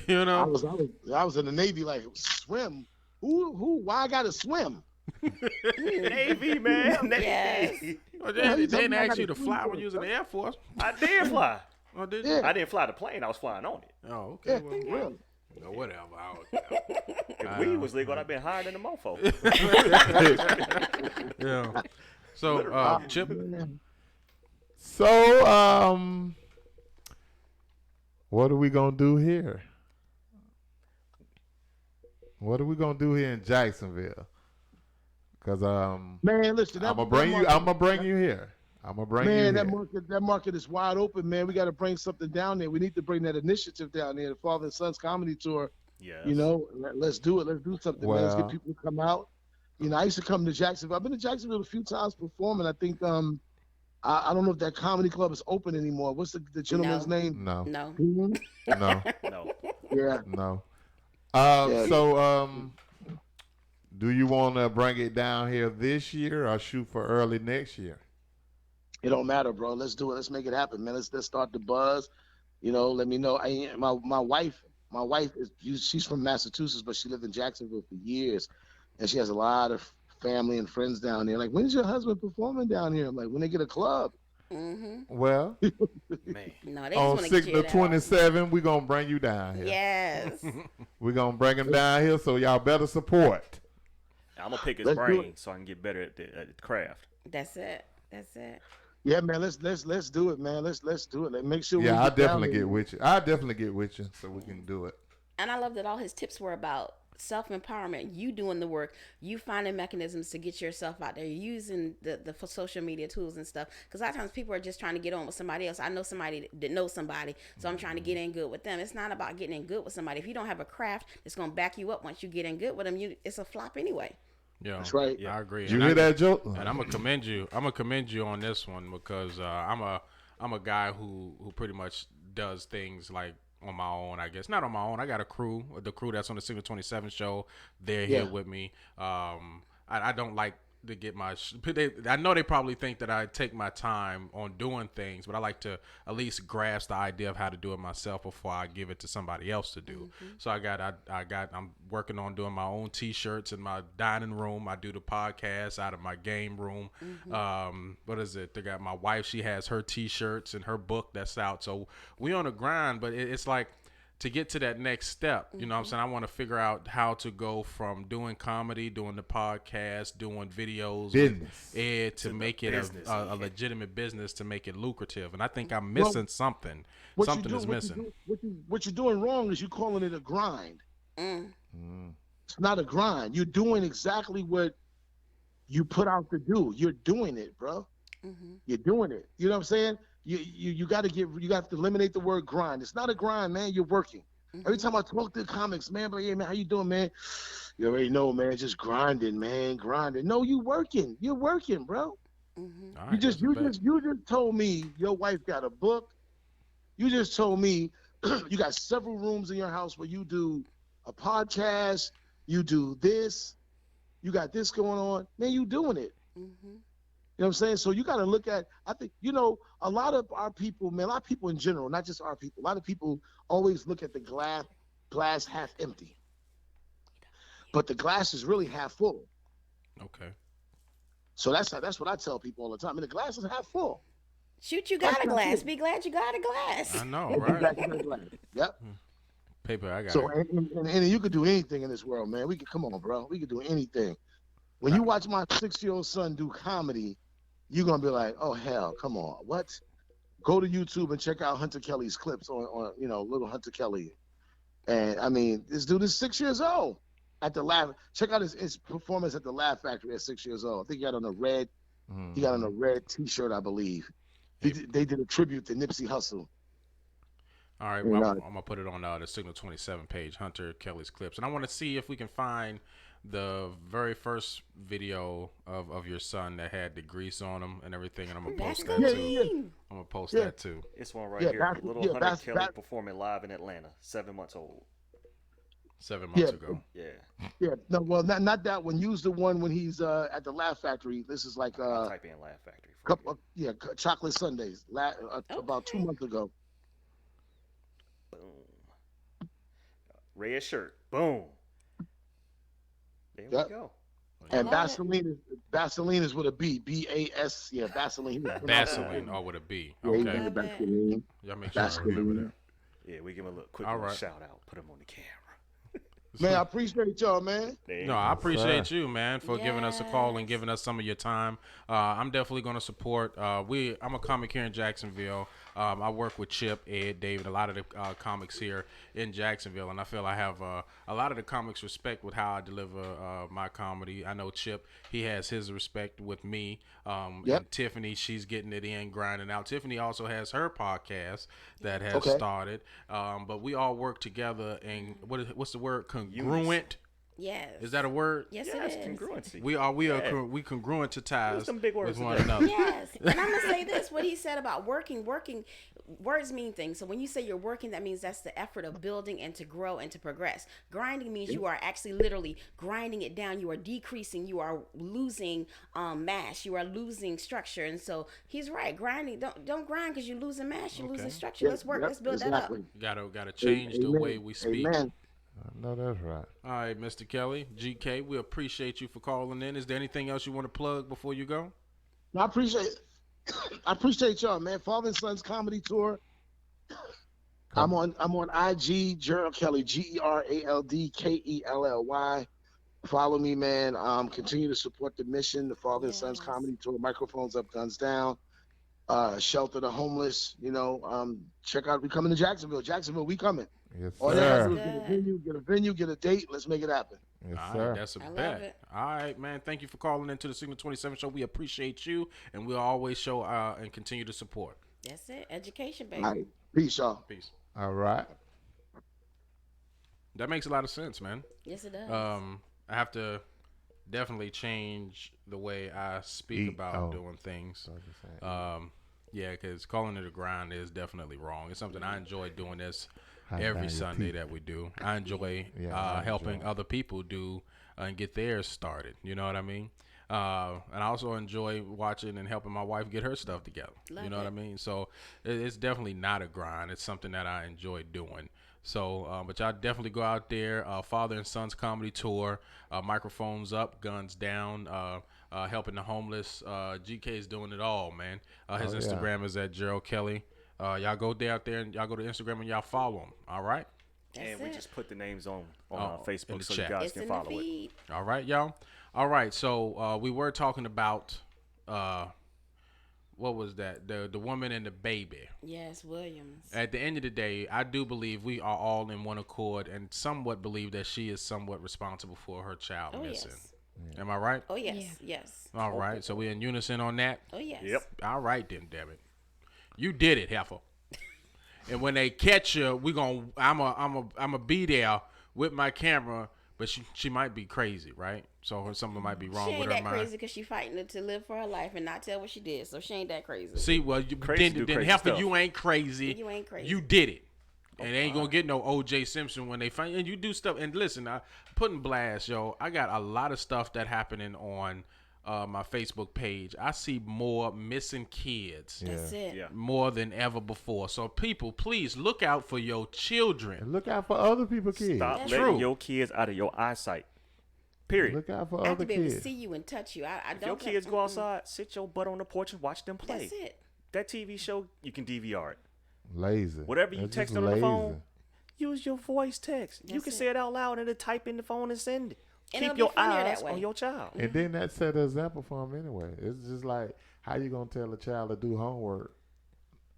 You know? I was in the Navy like, swim? Who? Why I gotta swim? Navy, man. Navy. Well, they didn't ask you to fly when you was in the Air Force. I did fly. Oh, did you? Yeah. I didn't fly the plane. I was flying on it. Oh, okay. Yeah, Well, no, whatever. If weed was legal, I'd been higher than the mofo. Yeah. So, Chip. So, what are we gonna do here? What are we gonna do here in Jacksonville? Cause man, listen, I'm gonna bring you here. I'm gonna bring you here. Man, that market is wide open, man. We got to bring something down there. We need to bring that initiative down there, the Father and Sons Comedy Tour. Yes. Let's do it. Let's do something, man. Let's get people to come out. I used to come to Jacksonville. I've been to Jacksonville a few times performing. I think I don't know if that comedy club is open anymore. What's the gentleman's name? No. No. No. No. Yeah. No. So, do you want to bring it down here this year or shoot for early next year? It don't matter, bro. Let's do it. Let's make it happen, man. Let's start the buzz. Let me know. My wife she's from Massachusetts, but she lived in Jacksonville for years, and she has a lot of family and friends down there. Like, when's your husband performing down here? I'm like, when they get a club. Mm-hmm. Well, man. No, they just on want to get you 6/27, we're gonna bring you down here. Yes. We're gonna bring him down here, so y'all better support. I'm gonna pick his brain so I can get better at the craft. That's it. Yeah, man. Let's do it, man. Let's do it. Make sure. Yeah, I'll definitely get with you. I'll definitely get with you so we can do it. And I love that all his tips were about self-empowerment, you doing the work, you finding mechanisms to get yourself out there, using the social media tools and stuff, because a lot of times people are just trying to get on with somebody else. I know somebody that knows somebody, so I'm trying to get in good with them. It's not about getting in good with somebody. If you don't have a craft that's going to back you up once you get in good with them, it's a flop anyway. Yeah, that's right. Yeah, I agree. Did you hear that joke? And I'm gonna commend you. I'm gonna commend you on this one because I'm a guy who pretty much does things like on my own, I guess. Not on my own. I got a crew. The crew that's on the Signal 27 show, they're here with me. I don't like to get my I know they probably think that I take my time on doing things, but I like to at least grasp the idea of how to do it myself before I give it to somebody else to do. So I'm working on doing my own t-shirts in my dining room. I do the podcast out of my game room. What is it? They got my wife, she has her t-shirts and her book that's out. So we on the grind, but it's like to get to that next step, you know what I'm saying? I want to figure out how to go from doing comedy, doing the podcast, doing videos, to make it a legitimate business, to make it lucrative. And I think I'm missing something. Something is missing. What you're doing wrong is you're calling it a grind. It's not a grind. You're doing exactly what you put out to do. You're doing it, bro. You're doing it. You know what I'm saying? You got to eliminate the word grind. It's not a grind, man. You're working. Every time I talk to comics, man, but yeah, man, how you doing, man? You already know, man. Just grinding, man, grinding. No, you working. You're working, bro. Right, you just told me your wife got a book. You just told me you got several rooms in your house where you do a podcast. You do this. You got this going on. Man, you doing it. You know what I'm saying? So you got to look at, I think, a lot of our people, man, a lot of people in general, not just our people, a lot of people always look at the glass half empty. But the glass is really half full. Okay. So that's what I tell people all the time. And the glass is half full. Shoot, you got a glass. Be glad you got a glass. I know, Be right? glad you got a glass. Yep. Paper, I got So, it. and you could do anything in this world, man. We could come on, bro. We could do anything. When you watch my 6-year-old son do comedy, you're gonna be like, oh hell, come on, what? Go to YouTube and check out Hunter Kelly's clips on little Hunter Kelly. And I mean, this dude is 6 years old at the Laugh. Check out his performance at the Laugh Factory at 6 years old. I think he got on a red. He got on a red T-shirt, I believe. They did a tribute to Nipsey Hussle. All right, well, I'm gonna put it on the Signal 27 page, Hunter Kelly's clips, and I want to see if we can find the very first video of your son that had the grease on him and everything, and I'm gonna post that too. I'm gonna post that too. It's one right here. Little Hunter Kelly performing live in Atlanta, 7 months old. 7 months ago. Yeah. Yeah. No, well, not that one. Use the one when he's at the Laugh Factory. This is like type in Laugh Factory. Chocolate Sundays. About 2 months ago. Boom. Red shirt. Boom. There we go. And Vaseline is with a B. B-A-S. Yeah, Vaseline. Vaseline, or with a B. Yeah, Okay. Vaseline. Y'all make sure I remember that. Yeah, we give him a little quick shout out. Put him on the camera. Man, I appreciate y'all, man. No, I appreciate you, man, for giving us a call and giving us some of your time. I'm definitely going to support. I'm a comic here in Jacksonville. I work with Chip, Ed, David, a lot of the comics here in Jacksonville, and I feel I have a lot of the comics respect with how I deliver my comedy. I know Chip, he has his respect with me. And Tiffany, she's getting it in, grinding out. Tiffany also has her podcast that has started, but we all work together. And what's the word? Congruent. Yes. Is that a word? Yes, it is. Congruency. We congruent to ties some big words with one another. Yes. And I'm going to say this, what he said about working, words mean things. So when you say you're working, that means that's the effort of building and to grow and to progress. Grinding means you are actually literally grinding it down. You are decreasing. You are losing mass. You are losing structure. And so he's right. Grinding, don't grind because you're losing mass. You're losing structure. Let's work. Let's build that up. Gotta change the way we speak. Amen. No, that's right. All right, Mr. Kelly, GK, we appreciate you for calling in. Is there anything else you want to plug before you go? No, I appreciate y'all, man. Father and Sons Comedy Tour. I'm on IG, Gerald Kelly, GeraldKelly. Follow me, man. Continue to support the mission, the Father and Sons Comedy Tour. Microphones up, guns down. Shelter the homeless. Check out. We coming to Jacksonville. Jacksonville, we coming. Yes, All you have to sir. do is get a venue, get a date. Let's make it happen. Yes, All sir. right, that's a bet. All right, man. Thank you for calling into the Signal 27 show. We appreciate you, and we'll always show and continue to support. That's it. Education, baby. All right. Peace, y'all. Peace. All right. That makes a lot of sense, man. Yes, it does. I have to definitely change the way I speak about doing things. Yeah, because calling it a grind is definitely wrong. It's something I enjoy doing this every Sunday that we do. I enjoy helping other people do and get theirs started. You know what I mean? And I also enjoy watching and helping my wife get her stuff together. You know what I mean? So it's definitely not a grind. It's something that I enjoy doing. So, but y'all definitely go out there. Father and Sons Comedy Tour. Microphones up, guns down. Helping the homeless. GK is doing it all, man. His Instagram is at Gerald Kelly. Y'all go out there and y'all go to Instagram and y'all follow him. All right. And we just put the names on Facebook so chat. you guys can follow it. All right, y'all. All right. So we were talking about what was that? The woman and the baby. Yes, Williams. At the end of the day, I do believe we are all in one accord and somewhat believe that she is somewhat responsible for her child missing. Yes. Am I right? Oh, yes. Yes. All right. So we're in unison on that? Oh, yes. Yep. All right then, damn it. You did it, heifer. And when they catch you, I'm be there with my camera, but she might be crazy, right? So something might be wrong she with ain't her that mind. crazy because she fighting to live for her life and not tell what she did. So she ain't that crazy. See, well, then heifer, you ain't crazy. You ain't crazy. You did it. And they ain't gonna get no O.J. Simpson when they find. And you do stuff. And listen, I putting blast, yo. I got a lot of stuff that happening on my Facebook page. I see more missing kids. That's it. Yeah. More than ever before. So people, please look out for your children. And look out for other people's kids. Stop letting your kids out of your eyesight. Period. Look out for I have other to be able to kids. see you and touch you. I If don't. your kids go outside, sit your butt on the porch and watch them play. That's it. That TV show, you can DVR it. Lazy. Whatever you That's text just on the lazy. phone, use your voice text. You That's can it. say it out loud and then type in the phone and send it. And it'll Keep be your funnier that eyes way. on your child. And then that set an example for them anyway. It's just like, how you gonna tell a child to do homework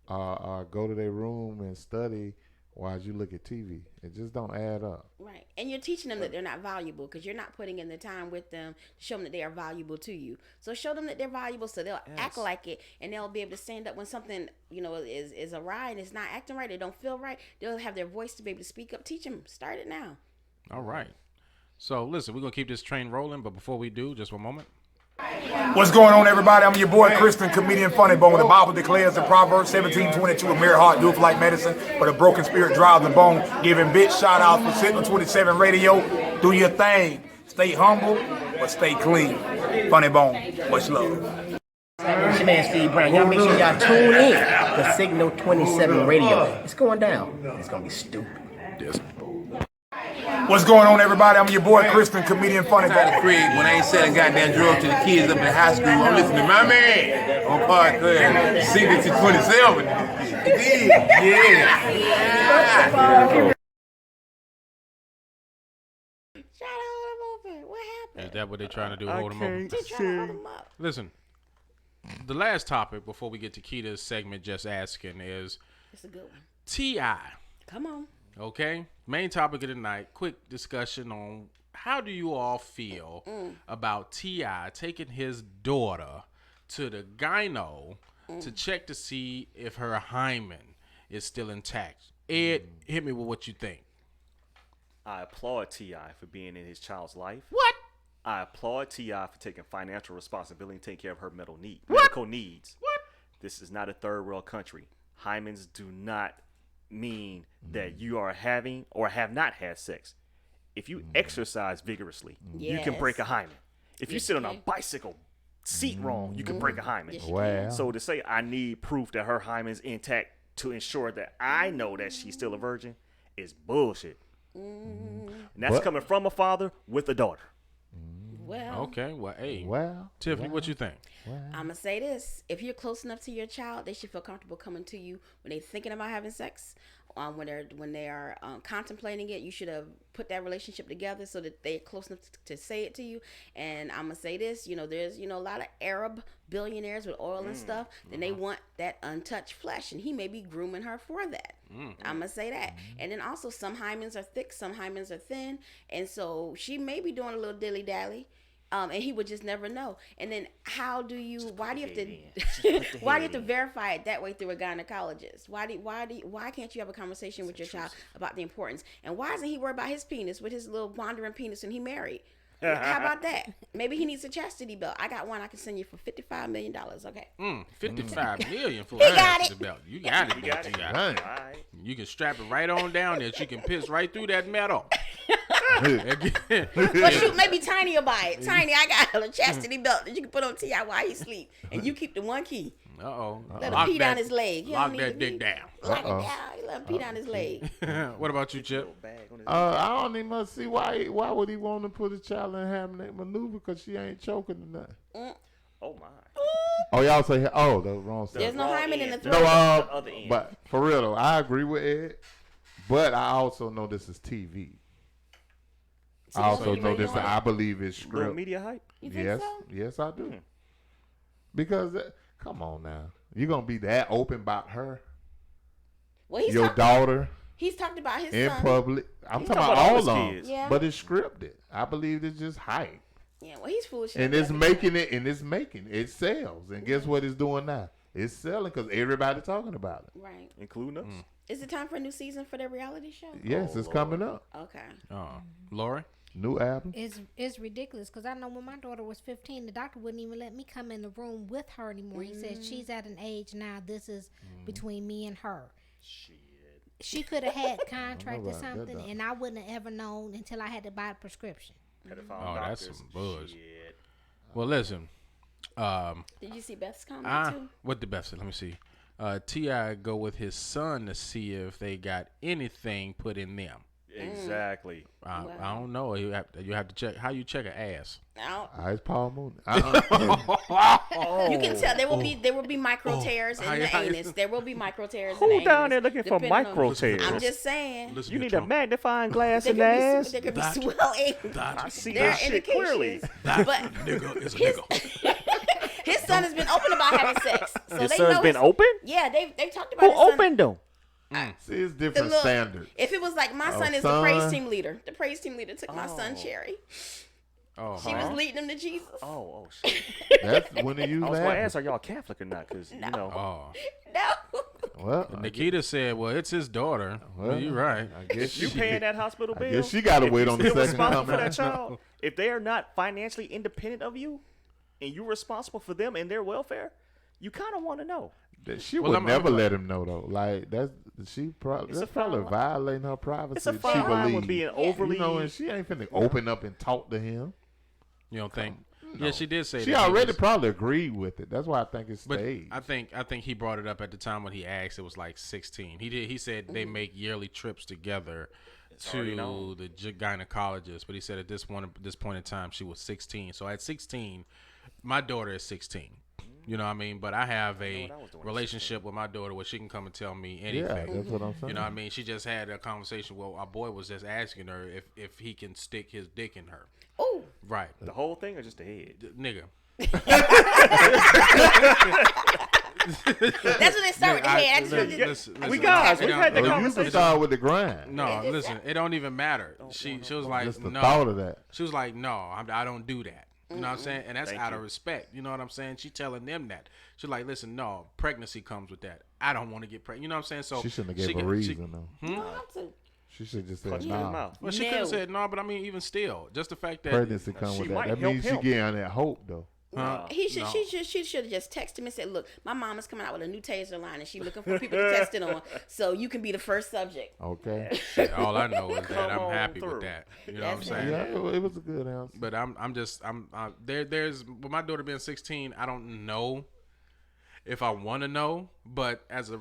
or go to their room and study while you look at TV? It just don't add up. Right. And you're teaching them that they're not valuable because you're not putting in the time with them to show them that they are valuable to you. So show them that they're valuable so they'll act like it, and they'll be able to stand up when something, is awry and it's not acting right, they don't feel right. They'll have their voice to be able to speak up. Teach them. Start it now. All right. So listen, we're going to keep this train rolling, but before we do, just one moment. What's going on, everybody? I'm your boy, Kristen, comedian Funny Bone. The Bible declares in Proverbs 17:22, a mere heart doeth like medicine, but a broken spirit drives the bone. Giving big shout out for Signal 27 Radio. Do your thing. Stay humble, but stay clean. Funny Bone, much love. It's your man Steve Brown. Y'all make sure y'all tune in to Signal 27 Radio. It's going down. It's going to be stupid. Yes. What's going on, everybody? I'm your boy, Kristen, comedian Funny Bone. Craig, when I ain't selling goddamn drugs to the kids up in high school, I'm listening to my man on podcast, Secret to 27. Yeah. Try to hold them open. What happened? Is that what they're trying to do? Hold them open? They trying to hold them up. Listen, the last topic before we get to Keita's segment, Just Asking, is It's a good one. T.I. Come on. Okay? Main topic of the night. Quick discussion on how do you all feel about T.I. taking his daughter to the gyno to check to see if her hymen is still intact. Ed, hit me with what you think. I applaud T.I. for being in his child's life. What? I applaud T.I. for taking financial responsibility and taking care of her medical needs. What? This is not a third world country. Hymens do not mean that you are having or have not had sex. If you exercise vigorously, you can break a hymen. If you sit on a bicycle seat wrong, you can break a hymen. Yes, Wow. So to say I need proof that her hymen's intact to ensure that I know that she's still a virgin is bullshit. And that's coming from a father with a daughter. Well, Okay, well, hey. Wow. Tiffany, what you think? I'm going to say this. If you're close enough to your child, they should feel comfortable coming to you when they're thinking about having sex. When they are contemplating it, you should have put that relationship together so that they're close enough to say it to you. And I'm going to say this, there's, a lot of Arab billionaires with oil and stuff, and they want that untouched flesh, and he may be grooming her for that. I'm going to say that. And then also some hymens are thick, some hymens are thin, and so she may be doing a little dilly-dally. And he would just never know. And then why do you have to verify it that way through a gynecologist? Why can't you have a conversation with your child about the importance? And why isn't he worried about his penis with his little wandering penis when he married? How about that? Maybe he needs a chastity belt. I got one I can send you for $55 million. Okay. $55 million for He a got chastity it. belt. You got it. Right. You can strap it right on down there. She can piss right through that metal. Well, shoot, maybe Tiny will buy it. Tiny, I got a chastity belt that you can put on T.I. while he sleep, and you keep the one key. Uh-oh. Let him pee down his leg. He Lock don't that need to dick be- down. Lock it down. You let him pee down his leg. What about you, Chip? I don't even see why would he want to put a child in Hamlet maneuver because she ain't choking or nothing. Oh my. Oh, y'all say, the wrong side. There's no hymen in the throat. No, other end. but for real though, I agree with Ed, but I also know this is TV. I also know this. I believe it's Little script. media hype. You think Yes, so? yes, I do. Because come on now, you gonna be that open about her, Well, he's your talked, daughter he's talked about his in son. public. I'm He's talking talking about about all his of them, kids. Yeah. but it's scripted. I believe it's just hype, Yeah, well, he's foolish. and enough it's to- making it, and it's making it sells. And guess what it's doing now? It's selling because everybody talking about it. Right. Including us. Is it time for a new season for the reality show? Yes, it's coming up. Okay. Lori? New album. It's ridiculous because I know when my daughter was 15, the doctor wouldn't even let me come in the room with her anymore. He said she's at an age now. This is between me and her. She could have had contract or about that, something, though. and I wouldn't have ever known until I had to buy a prescription. Oh, that's some buzz. Well, listen. Did you see Beth's comment too? What the Beth said? Let me see. T.I. go with his son to see if they got anything put in them. Exactly. I don't know. You have to check how you check an ass. It's Paul Moon. You can tell there will be micro tears in the anus. There will be micro tears in the Who anus. down there looking for depending micro on- tears? I'm just saying. You need a magnifying glass in the ass. There could be swelling. I see There are that shit clearly. indications. That But nigga is a nigga. his son has been open about having sex. So His they son's know been open? Yeah, they talked about Who his son. opened them? See, it's The different look, standards. If it was like my son is the praise team leader. The praise team leader took my son Cherry. Oh, She was leading him to Jesus. Oh shit. That's when they use I was going to that. ask, are y'all Catholic or not? Because, you know. Oh. No. Well, Nikita said, "Well, it's his daughter." Well, you're right. I guess You paying that hospital bill? I guess she got to If wait you on the still second responsible for coming. that child. If they are not financially independent of you, and you're responsible for them and their welfare, you kind of want to know. She Well, would I'm- never I'm- let him know though. Like that's It's a that's probably fine line. violating her privacy. It's a she fine line with believes. being overly. You know, and she ain't finna open up and talk to him. You don't think? No. Yeah, she did say She that. He already was- probably agreed with it. That's why I think it's But staged. I think he brought it up at the time when he asked. It was like 16. He said they make yearly trips together already to known. the gynecologist. But he said at this point in time she was 16. So at 16, my daughter is 16. You know what I mean? But I have a relationship with my daughter where she can come and tell me anything. Yeah, that's what I'm saying. You know what I mean? She just had a conversation. Well, our boy was just asking her if he can stick his dick in her. Oh. Right. The whole thing or just the head? Nigga. That's when they start with the head. We guys, we've had the you can conversation. start with the grind. No, listen, it don't even matter. She was like, Just the no. thought of that. She was like, no, I don't do that. You know what I'm saying? And that's Thank out you. of respect. You know what I'm saying? She telling them that. She's like, listen, no, pregnancy comes with that. I don't want to get pregnant. You know what I'm saying? So She shouldn't have gave a reason though. You don't have to. She should just said Punch him in his mouth. Well, she could have said no, but I mean, even still, just the fact that Pregnancy come She with might that. That help means him. she getting that hope though. She should have just texted him and said, "Look, my mom is coming out with a new taser line, and she's looking for people to test it on. So you can be the first subject." Okay. Shit, all I know is that Come I'm on happy through. with that. You know what I'm That's saying? Yeah, it was a good answer. But I'm there's with my daughter being 16, I don't know if I want to know, but as a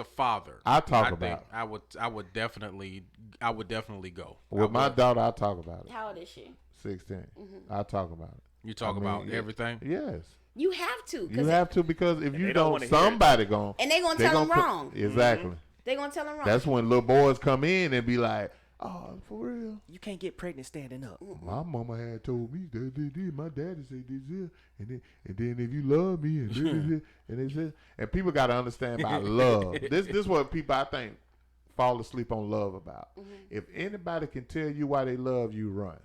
father, I talk think about it. I would definitely go. With my daughter, I talk about it. How old is she? 16. I talk about it. You talk about everything? Yes. You have to. You have to because if you they don't don't, wanna hear it. somebody going And they gonna tell them wrong. Exactly. They gonna tell them wrong. That's when little boys come in and be like, "Oh, for real? You can't get pregnant standing up. My mama had told me that my daddy said this here, and then if you love me and this, and they said, and people got to understand about love. This what people I think fall asleep on love about. If anybody can tell you why they love you, run.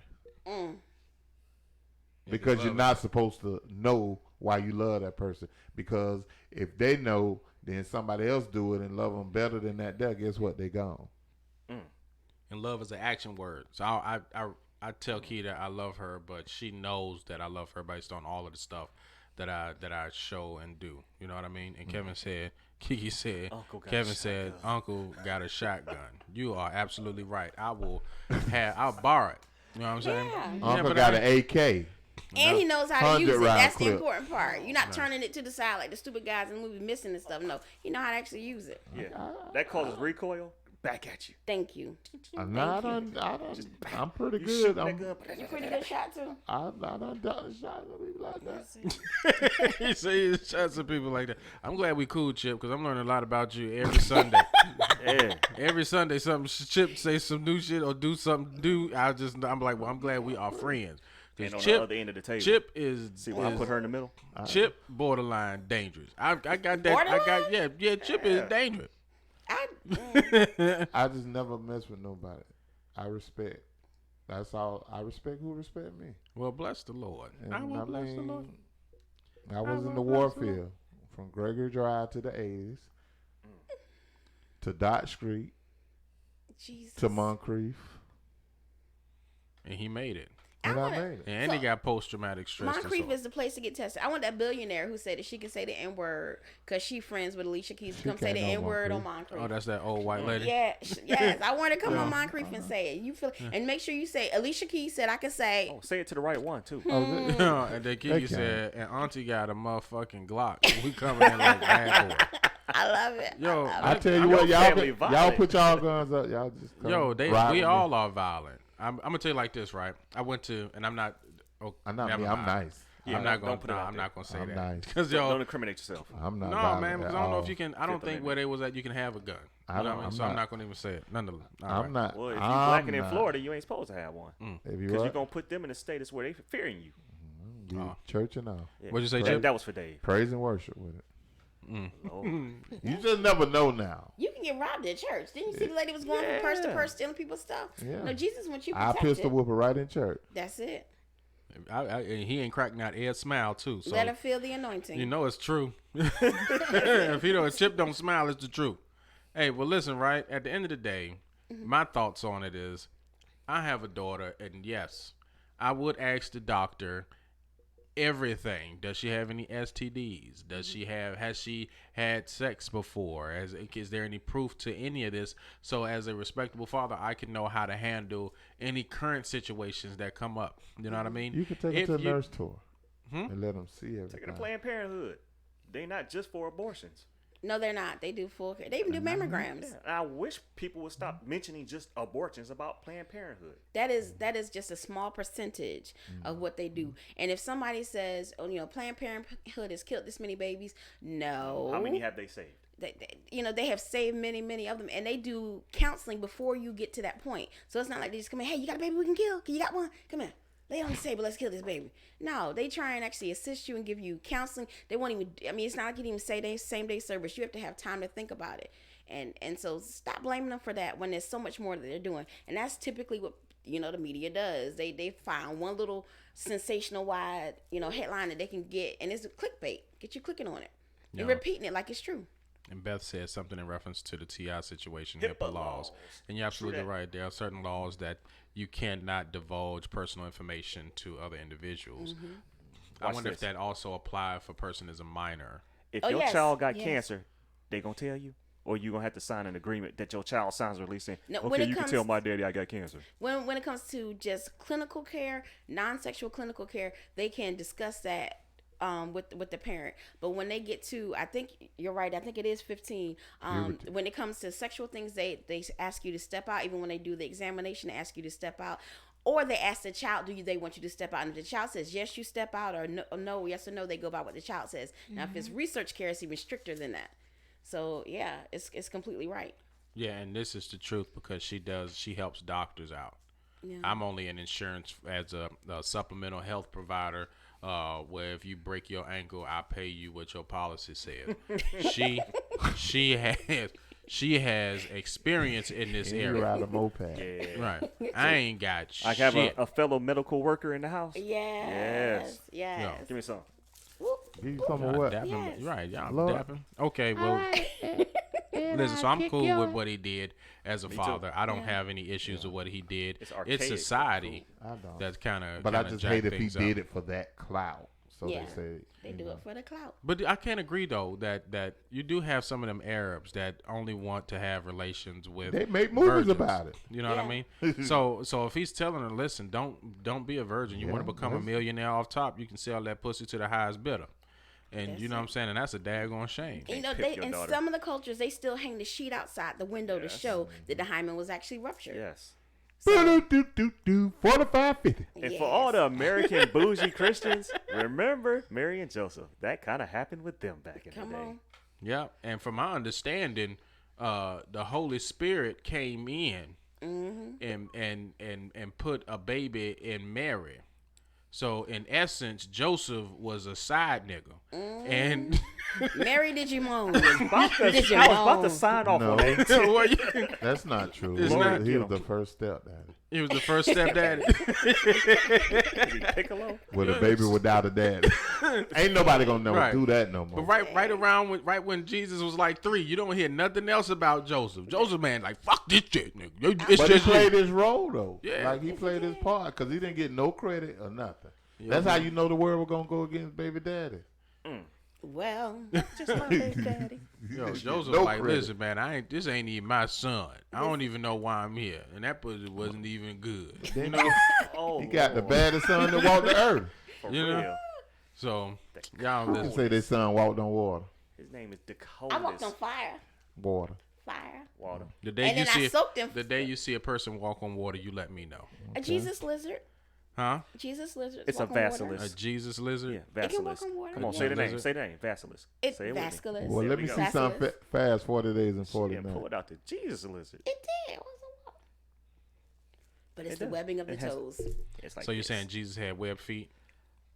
Because you're not supposed to know why you love that person. Because if they know, then somebody else do it and love them better than that. Guess what? They gone. And love is an action word. So I tell Keita I love her, but she knows that I love her based on all of the stuff that I show and do. You know what I mean? And Kevin said, Kiki said, Kevin said, Uncle got a shotgun. You are absolutely right. I'll borrow it. You know what I'm saying? Yeah. Uncle got an AK. And he knows how to use it. 100 round That's the clip. important part. You're not turning it to the side like the stupid guys in the movie missing and stuff. No, you know how to actually use it. Yeah. That causes recoil. Back at you. Thank you. I'm pretty You good. shoot that I'm gun, You pretty good shot too. I done shots at people like that. He say shots at people like that. I'm glad we cool, Chip, because I'm learning a lot about you every Sunday. Yeah. Every Sunday, Chip say some new shit or do something. I'm like, well, I'm glad we are friends. And on Chip, the other end of the table. Chip is See why I put her in the middle? Chip borderline dangerous. I got that. Yeah. Chip is dangerous. I just never mess with nobody. I respect. That's all. I respect who respect me. Well, bless the Lord. And I will bless the Lord. I was in the will bless the warfield from Gregory Drive to the 80s to Dot Street Jesus. to Moncrief. And he made it. And I made it. And he got post-traumatic stress Moncrief disorder. is the place to get tested. I want that billionaire who said that she can say the N-word because she friends with Alicia Keys to She come say the can't know N-word on Moncrief. Moncrief. Oh, that's that old white lady? Yes. I want her to come on Moncrief and say it. You feel and make sure you say Alicia Keys said I can say. Oh, say it to the right one too. And then Kiki said, and Auntie got a motherfucking Glock. We coming in like bad boy. I love it. Yo, I tell you what, y'all put y'all guns up. Y'all just we all are violent. I'm gonna tell you like this, right? I went to, and I'm not. Oh, I'm not. never I'm mind. nice. Yeah, I'm not gonna. I'm not gonna say I'm that. nice. Because don't incriminate yourself. I'm not. No, man, because I don't know if you can. I don't Fifth think where they was at, you can have a gun. I don't. So I'm not gonna even say it. None of them. I'm not. Well, if you're black and in Florida, you ain't supposed to have one. Because you're gonna put them in a status where they fearing you. Church and all. What'd you say, that, Chip? that was for Dave. Praise and worship with it. Oh. You just never know now. You can get robbed at church. Didn't you see the lady was going from purse to purse stealing people's stuff? Yeah. No, Jesus wants you I protected. pistol whoop her right in church. That's it. And he ain't cracking out Ed's smile too. So Let her feel the anointing. You know it's true. If you know Chip don't smile, it's the truth. Hey, well listen, right? At the end of the day, my thoughts on it is, I have a daughter, and yes, I would ask the doctor everything. Does she have any STDs? Has she had sex before? Is there any proof to any of this? So as a respectable father, I can know how to handle any current situations that come up. You know what I mean? You can take it to a nurse tour and let them see everything. Take it to Planned Parenthood. They not just for abortions. No, they're not. They do full care. They even do mammograms. Yeah, I wish people would stop mentioning just abortions about Planned Parenthood. That is just a small percentage of what they do. And if somebody says, "Oh, Planned Parenthood has killed this many babies," no. How many have they saved? They have saved many of them, and they do counseling before you get to that point. So it's not like they just come in, "Hey, you got a baby we can kill? You got one? Come here. Lay on the table, let's kill this baby." No, they try and actually assist you and give you counseling. They won't even, it's not like you can even say same day service. You have to have time to think about it. And so stop blaming them for that when there's so much more that they're doing. And that's typically what, the media does. They find one little sensational wide, headline that they can get, and it's a clickbait. Get you clicking on it. You're repeating it like it's true. And Beth said something in reference to the T.I. situation, HIPAA laws. And you're absolutely right. There are certain laws that you cannot divulge personal information to other individuals. I wonder if that also applies if a person is a minor. If your child got cancer, they going to tell you? Or you going to have to sign an agreement that your child signs releasing, okay, you can tell my daddy I got cancer. When it comes to just clinical care, non-sexual clinical care, they can discuss that with the parent. But when they get to, I think you're right, I think it is 15. When it comes to sexual things, they ask you to step out. Even when they do the examination, they ask you to step out. Or they ask the child, they want you to step out? And if the child says yes, you step out, or no, yes or no, they go by what the child says. Now, if it's research care, it's even stricter than that. So yeah, it's completely right. Yeah, and this is the truth because she helps doctors out. Yeah. I'm only an insurance as a supplemental health provider. Where if you break your ankle, I pay you what your policy says. She has experience in this area. You ride a moped. Yeah. Right. I ain't got shit. I have a fellow medical worker in the house. Yes. Yo. Give me some. Give you some of what? Yes. Right, y'all Lord. dapping. Okay, well, listen, so I'm cool with what he did as a father. I don't have any issues with what he did. It's society that's kind of. But I just hate if he did it for that clout. So yeah, they say they do it for the clout. But I can't agree though that you do have some of them Arabs that only want to have relations with. They make movies virgins. about it. You know what I mean? So if he's telling her, listen, don't be a virgin. You want to become a millionaire off top, you can sell that pussy to the highest bidder. And you know what I'm saying? And that's a daggone shame. They in some of the cultures, they still hang the sheet outside the window to show that the hymen was actually ruptured. Yes. So, 4550. And for all the American bougie Christians, remember Mary and Joseph. That kind of happened with them back in the day. on. Yeah, and from my understanding, the Holy Spirit came in and put a baby in Mary. So in essence, Joseph was a side nigga, and Mary Digimon. I was about to sign off on that. That's not true. It's not. He was the first stepdaddy. He was the first stepdaddy. Is he Piccolo? With a baby without a daddy. Ain't nobody gonna never do that no more. But right when Jesus was like 3, you don't hear nothing else about Joseph. Joseph, man, like fuck this shit, nigga. It's but just he played his role though. Yeah. Like he played his part because he didn't get no credit or nothing. That's how you know the world was gonna go against baby daddy. Well, just my baby daddy. Yo, Joseph no like, credit. listen, man, this ain't even my son. I don't even know why I'm here, and that pussy wasn't even good. Then You know, he got the baddest son that walked the earth. you know. So y'all You can listen. say their son walked on water. His name is the I walked coldest. on fire. Water. Fire. Water. The day And you then I see soaked him. the day you see a person walk on water, you let me know. A Jesus lizard. Huh? Jesus lizard. It's a basilisk. A Jesus lizard? Yeah, It can walk basilisk. on water. Come on, Yeah. say the name. Lizard. Say the name. Basilisk. It Say it with me. basilisk. Well, let me see something fast. 40 days and 40 Yeah, minutes. pull it out the Jesus lizard. It did. It wasn't water. But it's It the does. webbing of the It has- toes. It's like So you're this. saying Jesus had webbed feet?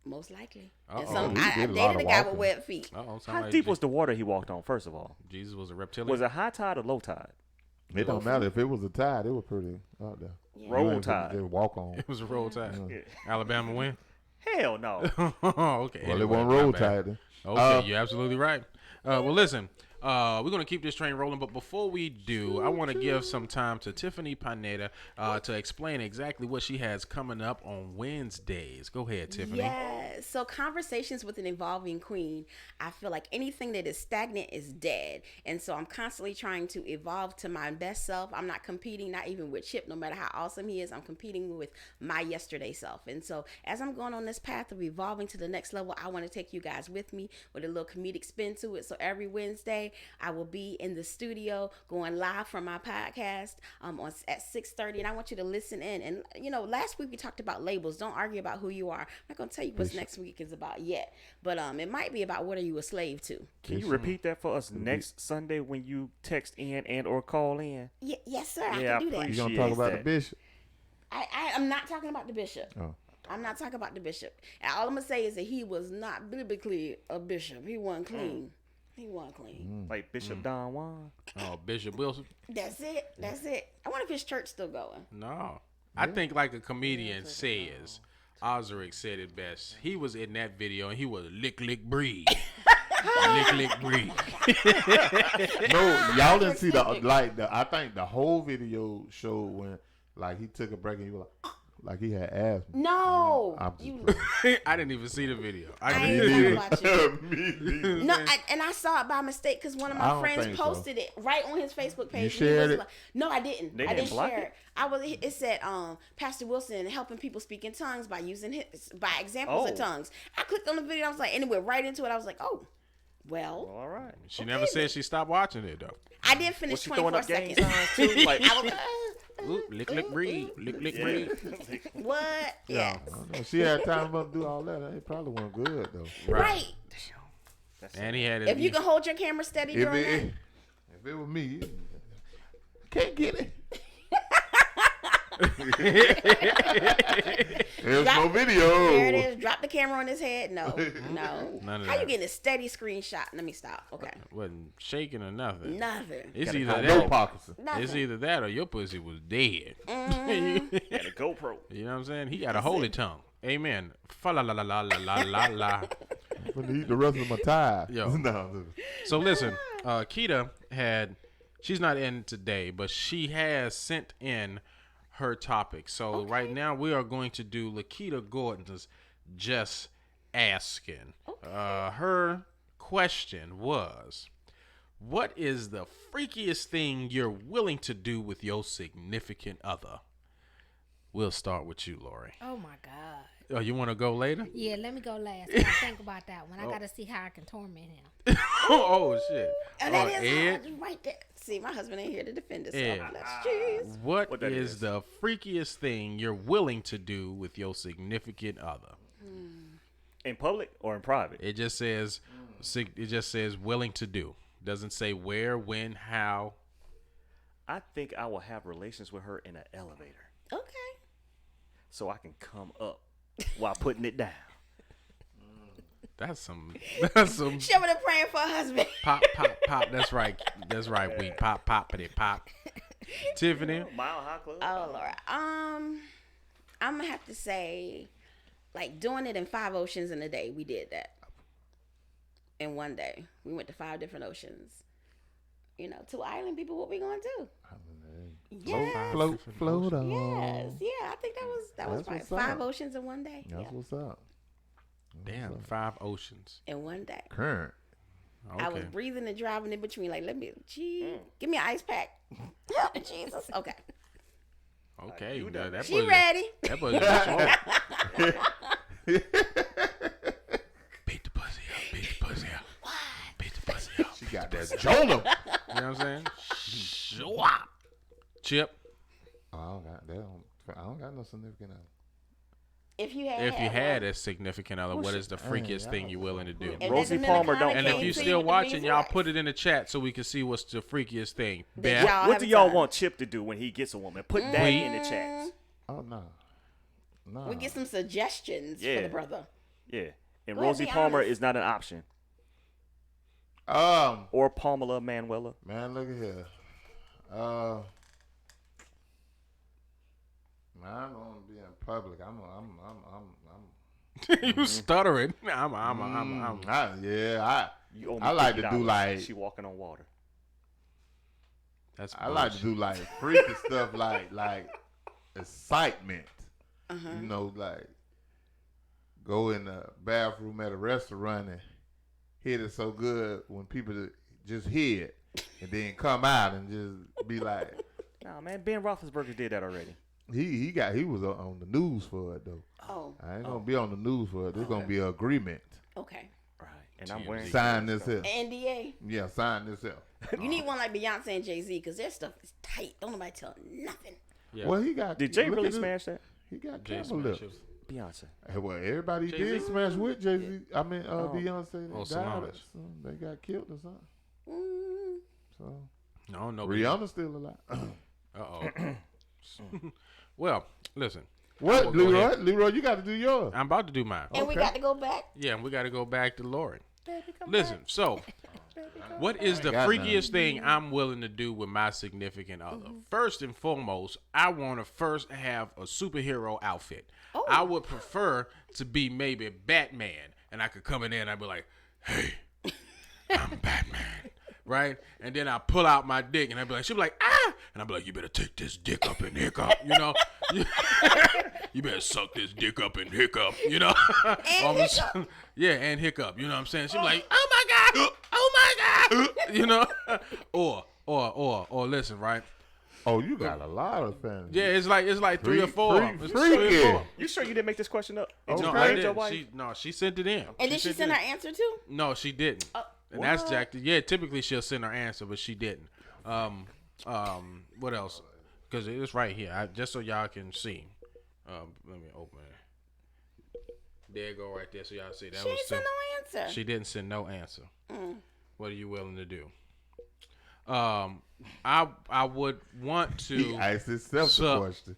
Most likely. Uh-oh. And some, He I did a lot dated a of guy with walking. webbed feet. Uh-oh. How deep was the water he walked on, first of all? Jesus was a reptilian? Was it high tide or low tide? It don't matter. If it was a tide, it was pretty out there. Yeah. Roll You ain't tide. Just walk on. It was a roll tide. Yeah. Alabama win? Hell no. Okay. Well, anyway, it wasn't my roll bad. tide then. Okay, you're absolutely right. Well, listen, we're going to keep this train rolling, but before we do, I want to give some time to Tiffany Pineda to explain exactly what she has coming up on Wednesdays. Go ahead, Tiffany. Yes. So conversations with an evolving queen. I feel like anything that is stagnant is dead. And so I'm constantly trying to evolve to my best self. I'm not competing, not even with Chip, no matter how awesome he is. I'm competing with my yesterday self. And so as I'm going on this path of evolving to the next level, I want to take you guys with me with a little comedic spin to it. So every Wednesday, I will be in the studio going live from my podcast at 6:30, and I want you to listen in. And you know, last week we talked about labels. Don't argue about who you are. I'm not gonna tell you what next week is about yet, but it might be about what are you a slave to. Can you repeat that for us next Sunday when you text in and or call in? Yes, sir. I Yeah, can do that. You gonna talk about the bishop? I'm not talking about the bishop. Oh. I'm not talking about the bishop. And all I'm gonna say is that he was not biblically a bishop. He wasn't clean. He wasn't clean. Like Bishop Don Juan? Oh, Bishop Wilson? That's it. That's it. I wonder if his church still going. No. I think like a comedian says, Ozric said it best. He was in that video and he was lick, breathe. lick, breathe. No, y'all didn't see I think the whole video showed when like he took a break and he was like he had asthma. No, I didn't even see the video. I didn't ain't talking about you. Me neither. No, and I saw it by mistake because one of I my don't friends think so. posted it right on his Facebook page. You and he shared was it? like- no, I didn't. They I didn't didn't block share it? it. It said Pastor Wilson helping people speak in tongues by using by examples of Oh. tongues. I clicked on the video. I was like, and it went right into it. I was like, oh, well, All right. She never said she stopped watching it though. I did finish Was she throwing 24 up gang seconds. signs too? Like, I was Ooh, lick, breathe. Lick, breathe. what? Yeah. Yeah. She had time to do all that. It probably wasn't good though. Right. And he had it. If you can hold your camera steady If during that. it was me, can't get it. There's no video. There it is. Drop the camera on his head. No, no. None of How you that. getting a steady screenshot? Let me stop. Okay. Wasn't shaking or nothing. Nothing. It's Gotta either go that. Parkinson. It's Nothing. either that or your pussy was dead. Had a GoPro. You know what I'm saying? He got a holy tongue. Amen. Fa la la la la la la la la. I'm gonna eat the rest of my tie. Yo. No. So listen, Keita she's not in today, but she has sent in her topic. So right now we are going to do Lakita Gordon's Just Asking. Her question was, what is the freakiest thing you're willing to do with your significant other? We'll start with you, Lori. Oh my God. Oh, you want to go later? Yeah, let me go last. I think about that one. I gotta see how I can torment him. Oh shit. And that is Ed, hard, right there. See, my husband ain't here to defend Ed. himself. Let's choose. What that is is? the freakiest thing you're willing to do with your significant other? In public or in private? It just says willing to do. Doesn't say where, when, how. I think I will have relations with her in an elevator Okay. so I can come up while putting it down. That's some She over there praying for her husband. pop. That's right. We pop pop. Tiffany. Mile High Club. Oh Lord. I'm gonna have to say, like doing it in 5 oceans in a day. We did that in one day. We went to 5 different oceans. You know, 2 island people. What we gonna do? Yes. Float on. Yes. Yeah. I think that was That's right. what's 5 up. oceans in one day. That's Yeah. what's up. Damn, 5 oceans. In one day. Current. I was Okay. breathing and driving in between. Like, give me an ice pack. Yeah, Jesus. Okay. Okay. You that She ready. That was short. Beat the pussy up. Beat the pussy up. Beat the pussy Jolt 'em. You know what I'm saying? Swap. Chip. I don't got that. I don't got no significant other. If you had, If you had a significant other, what is the freakiest thing you're willing to do? And Rosie Mr. Palmer Milikana don't And came if you to still with the watching, y'all beeswax. put it in the chat so we can see what's the freakiest thing. That Beth. y'all What do haven't y'all done. want Chip to do when he gets a woman? Put that in the chats. Oh no. No. We get some suggestions for Yeah. the brother. Yeah. And Go ahead, Rosie be Palmer honest. is not an option. Or Pamela Manuela. Man, look at here. Man, I'm gonna be in public. I'm You stuttering. You owe me I like to do $50. like She walking on water. That's I like to do like freaky stuff like excitement. You know, like go in the bathroom at a restaurant and hit it so good when people just hear it and then come out and just be like, Nah, man, Ben Roethlisberger did that already. he was on the news for it though. Oh. I ain't gonna be on the news for it. There's gonna be an agreement. Okay. Right. And I'm wearing Sign this here. NDA. Yeah, sign this here. You need one like Beyonce and Jay-Z because their stuff is tight. Don't nobody tell nothing. Yeah. Well, he got. Did Jay look really at this. smash that? He got Jay camel smashed lips. Beyonce. Well, everybody Jay-Z? did smash with Jay-Z. I mean, Beyonce. They Oh, died. Solange. So they got killed or something. So No, no. Rihanna's still alive. Uh-oh. Well, listen. What, Go Leroy? ahead. Leroy, you got to do yours. I'm about to do mine. And we got to go back. Yeah, and we got to go back to Lauren. Listen, so what is the got freakiest thing I'm willing to do with my significant other? First and foremost, I want to first have a superhero outfit. I would prefer to be maybe Batman, and I could come in there and I'd be like, hey, I'm Batman. Right? And then I pull out my dick and I'd be like, she'd be like, ah! And I'd be like, you better take this dick up and hiccup, you know? You better suck this dick up and hiccup, you know? And hiccup. Yeah, and hiccup, you know what I'm saying? She'd be like, oh my God! Oh my God! You know? Or listen, right? Oh, you got a lot of fans. Yeah, it's like three or four. It's freaky. 3 or 4. You sure you didn't make this question up? Okay. No, Just I named your didn't. wife? She sent it in. And did she send her answer too? No, she didn't. And that's jacked. Yeah, typically she'll send her answer, but she didn't. What else? Because it's right here. Just so y'all can see. Let me open it. There you go, right there. So y'all see that She was ain't send no answer. She didn't send no answer. What are you willing to do? I would want to. He asked himself the question.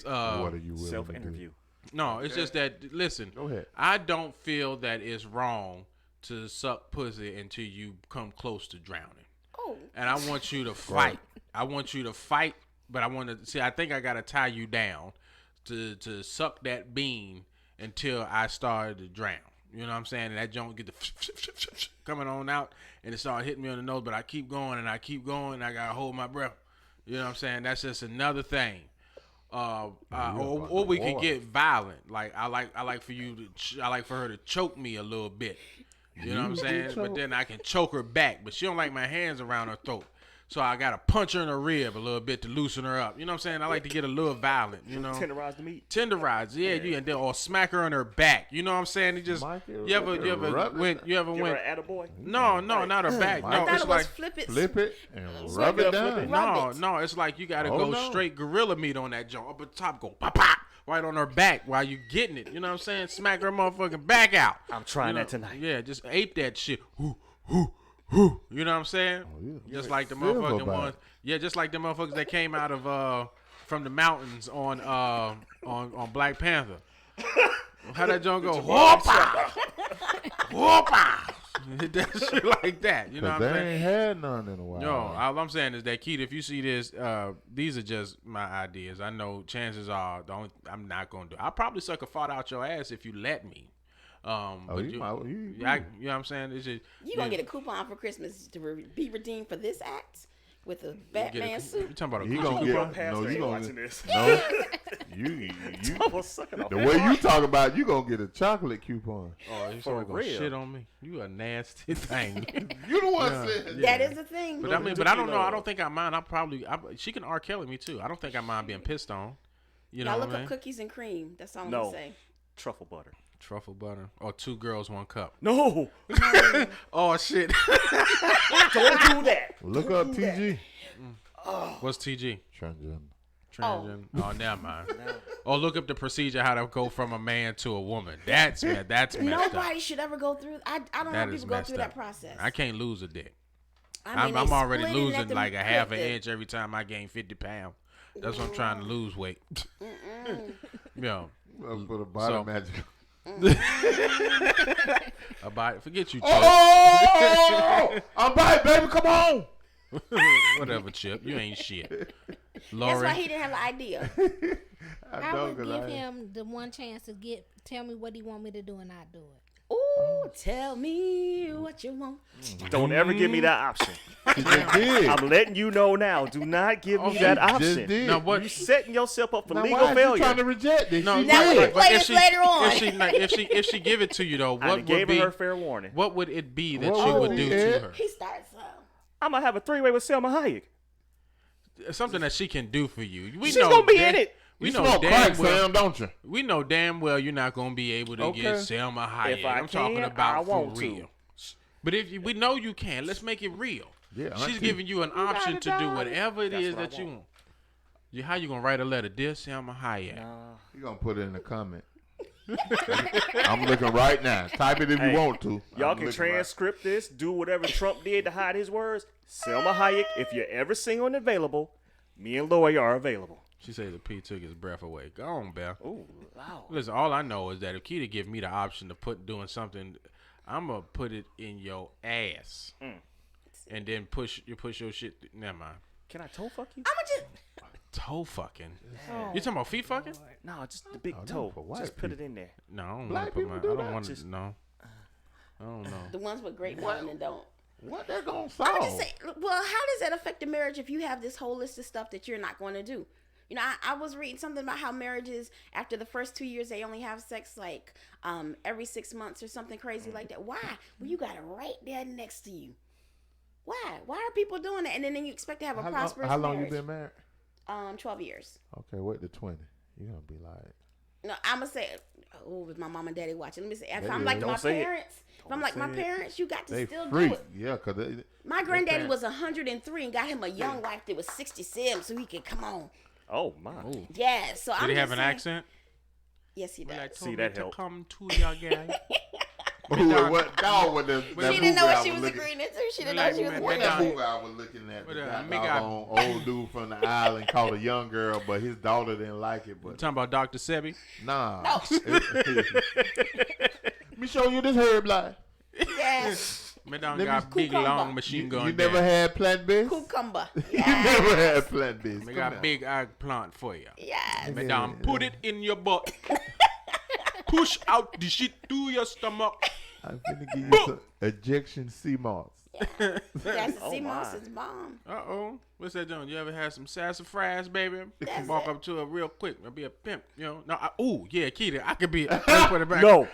What are you willing to do? Self-interview. No, it's just that. Listen, Go ahead. I don't feel that it's wrong to suck pussy until you come close to drowning. Oh. And I want you to fight. I want you to fight, but I want to see. I think I gotta tie you down to suck that bean until I started to drown. You know what I'm saying? And that joint get the coming on out, and it started hitting me on the nose. But I keep going and I keep going. And I gotta hold my breath. You know what I'm saying? That's just another thing. Or we could get violent. Like I like for you to I like for her to choke me a little bit. You know what I'm saying? But then I can choke her back. But she don't like my hands around her throat. So I gotta punch her in the rib a little bit to loosen her up. You know what I'm saying? I like to get a little violent. You know, Tenderize the meat. Tenderize, yeah. And then or smack her on her back. You know what I'm saying? It just you ever Give went her an attaboy? No, not her back. I No, thought it's it like was flip it. Flip it and rub it down. no, it's like you gotta Oh, go no. straight gorilla meat on that joint. Up at the top, go pop pop right on her back while you getting it. You know what I'm saying? Smack her motherfucking back out. I'm trying You know, that tonight. Yeah, just ape that shit. You know what I'm saying? Just like the motherfucking Silverback. ones. Yeah, just like the motherfuckers that came out of from the mountains on Black Panther. How that joint go? Whoop-ah! Whoop-ah! Hit that shit like that. You know what I'm They saying? ain't had none in a while. No, all I'm saying is that, Keith, if you see this, these are just my ideas. I know chances are I'm not gonna do it. I'll probably suck a fart out your ass if you let me. But you might- you you know what I'm saying? It's just, You gonna get a coupon for Christmas to be redeemed for this act with a Batman You suit. talking about a He coupon? gonna get Pastor no. You gonna watching this. no. You Almost sucking off the that way you heart. talk about, you gonna get a chocolate coupon. Oh, you For somebody gonna real. shit on me? You a nasty thing. You the one Yeah. said Yeah. That is the thing. But I mean, but I don't know. I don't think I mind. She can R. Kelly me too. I don't think I mind being pissed on. You know Y'all what look I mean? up cookies and cream. That's all I'm No. gonna say. Truffle butter. Truffle butter. Or 2 girls, 1 cup. No. Oh, shit. Don't do that. Look up TG. What's TG? Transgender. Transgender. Oh, never mind. Or look up the procedure how to go from a man to a woman. That's messed up. Nobody should ever go through. I don't know That how is people go messed through that up. process. I can't lose a dick. I mean, I'm they already split it and losing let them like a half an clip it. inch every time I gain 50 pounds. That's what I'm trying to lose weight. Yeah. Put a body magic. Forget you, Chip. Oh! I'm back, baby. Come on. Whatever, Chip. You ain't shit. That's Lori. why he didn't have an idea. I would give him the one chance to tell me what he want me to do, and I'd do it. Ooh, tell me what you want. Don't ever give me that option. I'm letting you know now. Do not give me that option. Now what? You setting yourself up for Now, legal why is failure. you trying to reject it? No, She Now we did. can play this later on. If she give it to you though, I what gave would be her fair warning. What would it be that What you would would it do be, to Ed? her? He starts I'm gonna have a 3-way with Selma Hayek. Something that she can do for you. She's gonna be in it. We You know smoke damn crack, well, Sam, don't you? We know damn well you're not gonna be able to Okay. get Selma Hayek. If I I'm talking can, about I for want to. real. But we know you can, let's make it real. Yeah, She's auntie. giving you an option to do whatever it That's is what I that you want. want. How you gonna write a letter? Dear Selma Hayek. You gonna put it in the comment. I'm looking right now. Type it if you want to. Y'all I'm can looking transcript this, do whatever Trump did to hide his words. Selma Hayek, if you're ever single and available, me and Lori are available. She said the P took his breath away. Go on, Bell. Oh, wow. Listen, all I know is that if Keita give me the option to doing something, I'm gonna put it in your ass, and then push your shit. Never mind. Can I toe fuck you? I'ma just Toe fucking. Oh, You talking about feet fucking? No, just the big no, toe. for white Just put it people. in there. No, I don't Black want to put my. people do I don't that. want to. Just- No. I don't know. the ones with great melanin don't. What they're gonna I'm solve? just saying. Well, how does that affect the marriage if you have this whole list of stuff that you're not going to do? You know, I was reading something about how marriages after the first 2 years they only have sex like every 6 months or something crazy like that. Why? Well, you got it right there next to you. Why? Why are people doing that? And then you expect to have a prosperous How long marriage. you been married? 12 years. Okay, wait to 20. You're gonna be like, No, I'm gonna say, oh, with my mom and daddy watching. Let me say, if They I'm do. like Don't my say it. parents, if I'm like my parents, you got to they still freak. do it. Yeah, cause they, My granddaddy parents- was 103 and got him a young wife that was 67, so he could come on. Oh, my. Yeah, so Did I'm he have just an saying- accent? Yes, he does. Like, See, told that me to helped. come to your guy. Ooh, what dog with the She didn't know what she was agreeing to. She didn't know what she was What agreeing that to. movie I was looking at? What, The me got- doggone old dude from the island called a young girl, but his daughter didn't like it. But Talking about Dr. Sebi? nah. No. Let me show you this herb line. Yes. Me done Let got me- big Cucumber. long machine gun. You never had plant based? Cucumber. You never Yes. had plant based. Me got big eggplant for you. Yes. Me done put it in your butt. Push out the shit to your stomach. I'm finna give you some ejection sea moss. That's the Oh, sea my. moss's mom. Uh-oh. What's that, John? You ever had some sassafras, baby? That's Walk it. up to her real quick. I'll be a pimp, you know? No, yeah, Keita. I could be put it back. No.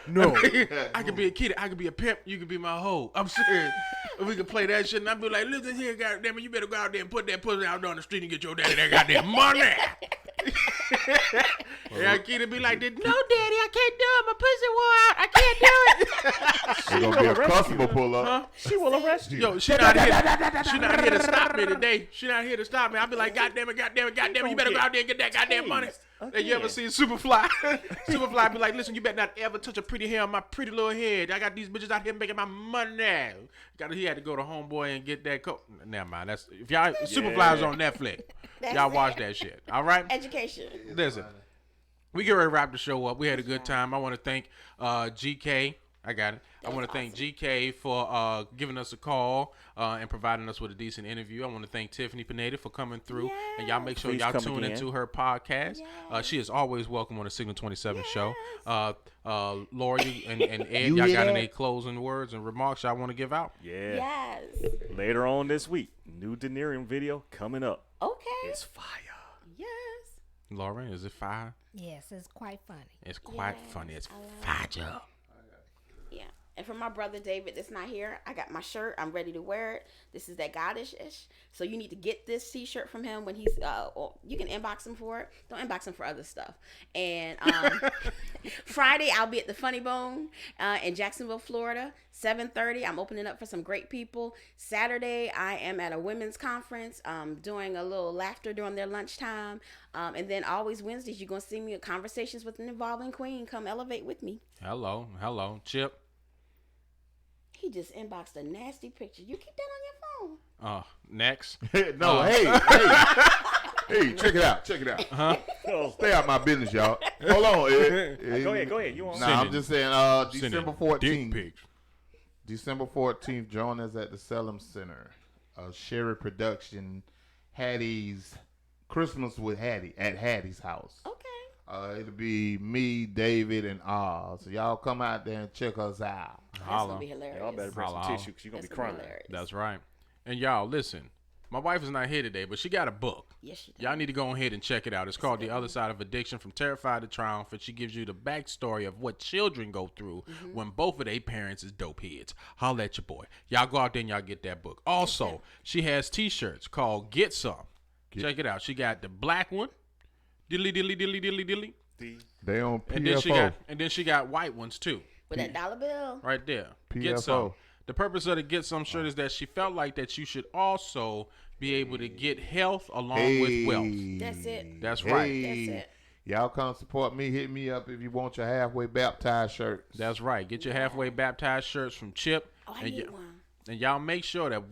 I could be a Keita. I could be a pimp. You could be my hoe. I'm serious. We could play that shit, and I'd be like, listen here, goddamn it, you better go out there and put that pussy out there on the street and get your daddy that goddamn money. Yeah, Keita be like, no, daddy, I can't do it. My pussy wore out. I can't do it. There's gonna be a customer pull up. Huh? She will arrest you. Yo, she not here to stop me today. She not here to stop me. I'll be like, goddamn it, you better go out there and get that goddamn money. Hey, you ever seen Superfly? Superfly be like, listen, you better not ever touch a pretty hair on my pretty little head. I got these bitches out here making my money. He had to go to Homeboy and get that coat. Never mind. That's if y'all Superfly's on Netflix. Y'all watch that shit. All right. Education. Listen, we get ready to wrap the show up. We had a good time. I want to thank GK. I got it. I want to thank GK for giving us a call and providing us with a decent interview. I want to thank Tiffany Pineda for coming through. And y'all make sure Please y'all come tune again. into her podcast. She is always welcome on the Signal 27 show. Lori and Ed, y'all got any closing words and remarks y'all want to give out? Yeah. Yes. Later on this week, new Delirium video coming up. Okay. It's fire. Yes. Lauren, is it fire? Yes, it's quite funny. It's quite funny. It's fire. Yeah. And for my brother David that's not here, I got my shirt. I'm ready to wear it. This is that goddess-ish. So you need to get this t-shirt from him when he's, you can inbox him for it. Don't inbox him for other stuff. And Friday, I'll be at the Funny Bone in Jacksonville, Florida, 7:30. I'm opening up for some great people. Saturday, I am at a women's conference doing a little laughter during their lunchtime. And then always Wednesdays, you're going to see me at Conversations with an Evolving Queen. Come elevate with me. Hello. Chip. He just inboxed a nasty picture. You keep that on your phone. Next. No, hey, check it out. Stay out my business, y'all. Hold on, Ed. Go ahead. You want? Nah, I'm just saying. December 14th. December 14th, join us at the Salem Center. Sherry Production, Hattie's Christmas with Hattie at Hattie's house. Okay. It'll be me, David, and Oz. So y'all come out there and check us out. That's gonna be hilarious. Y'all better bring some tissue because you're gonna be crying. That's right. And y'all, listen. My wife is not here today, but she got a book. Yes, she does. Y'all need to go ahead and check it out. It's called The Other Side of Addiction, From Terrified to Triumphant. She gives you the backstory of what children go through when both of their parents is dope heads. Holla at your boy. Y'all go out there and y'all get that book. Also, she has t-shirts called Get Some. Check it out. She got the black one. Dilly. They on PFO. And then she got white ones too. With that dollar bill. Right there. PFO. Get Some. The purpose of the Get Some shirt is that she felt like that you should also be able to get health along with wealth. That's it. That's right. That's it. Y'all come support me. Hit me up if you want your halfway baptized shirt. That's right. Get your halfway baptized shirts from Chip. Oh, I need one. And y'all make sure that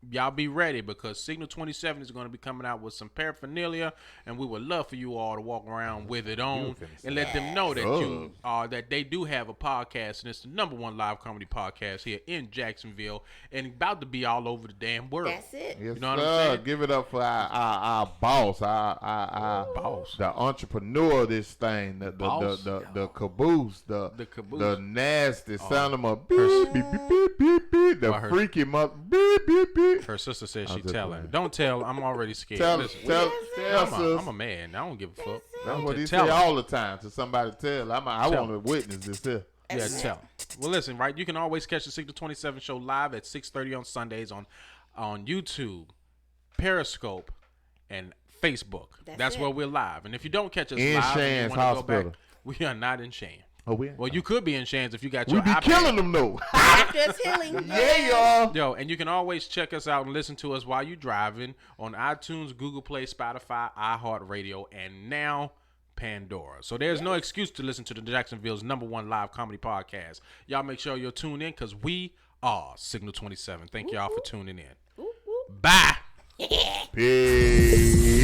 y'all be ready because Signal 27 is going to be coming out with some paraphernalia, and we would love for you all to walk around with it on and let them know that that they do have a podcast, and it's the #1 live comedy podcast here in Jacksonville and about to be all over the damn world. That's it. Yes, you know what I'm saying? Give it up for our boss, our boss, the entrepreneur of this thing, the caboose, the nasty son of a beep beep beep beep beep, the freaky mother beep beep beep. Her sister says she telling. Don't tell. I'm already scared. Tell, I'm a man. I don't give a fuck. That's what he say all the time to somebody. Tell. I want to witness this here. Yeah, tell. Well, listen, right? You can always catch the Signal 27 show live at 6:30 on Sundays on YouTube, Periscope, and Facebook. That's where we're live. And if you don't catch us in live, Shands and you want to go Hospital. back, we are not in Shan. Oh, well, you could be in Shands if you got we your be iPad. killing them though. After it's healing. Yeah, y'all. Yo, and you can always check us out and listen to us while you're driving on iTunes, Google Play, Spotify, iHeartRadio, and now Pandora. So there's no excuse to listen to the Jacksonville's #1 live comedy podcast. Y'all make sure you're tuned in because we are Signal 27. Thank y'all for tuning in. Bye. Peace.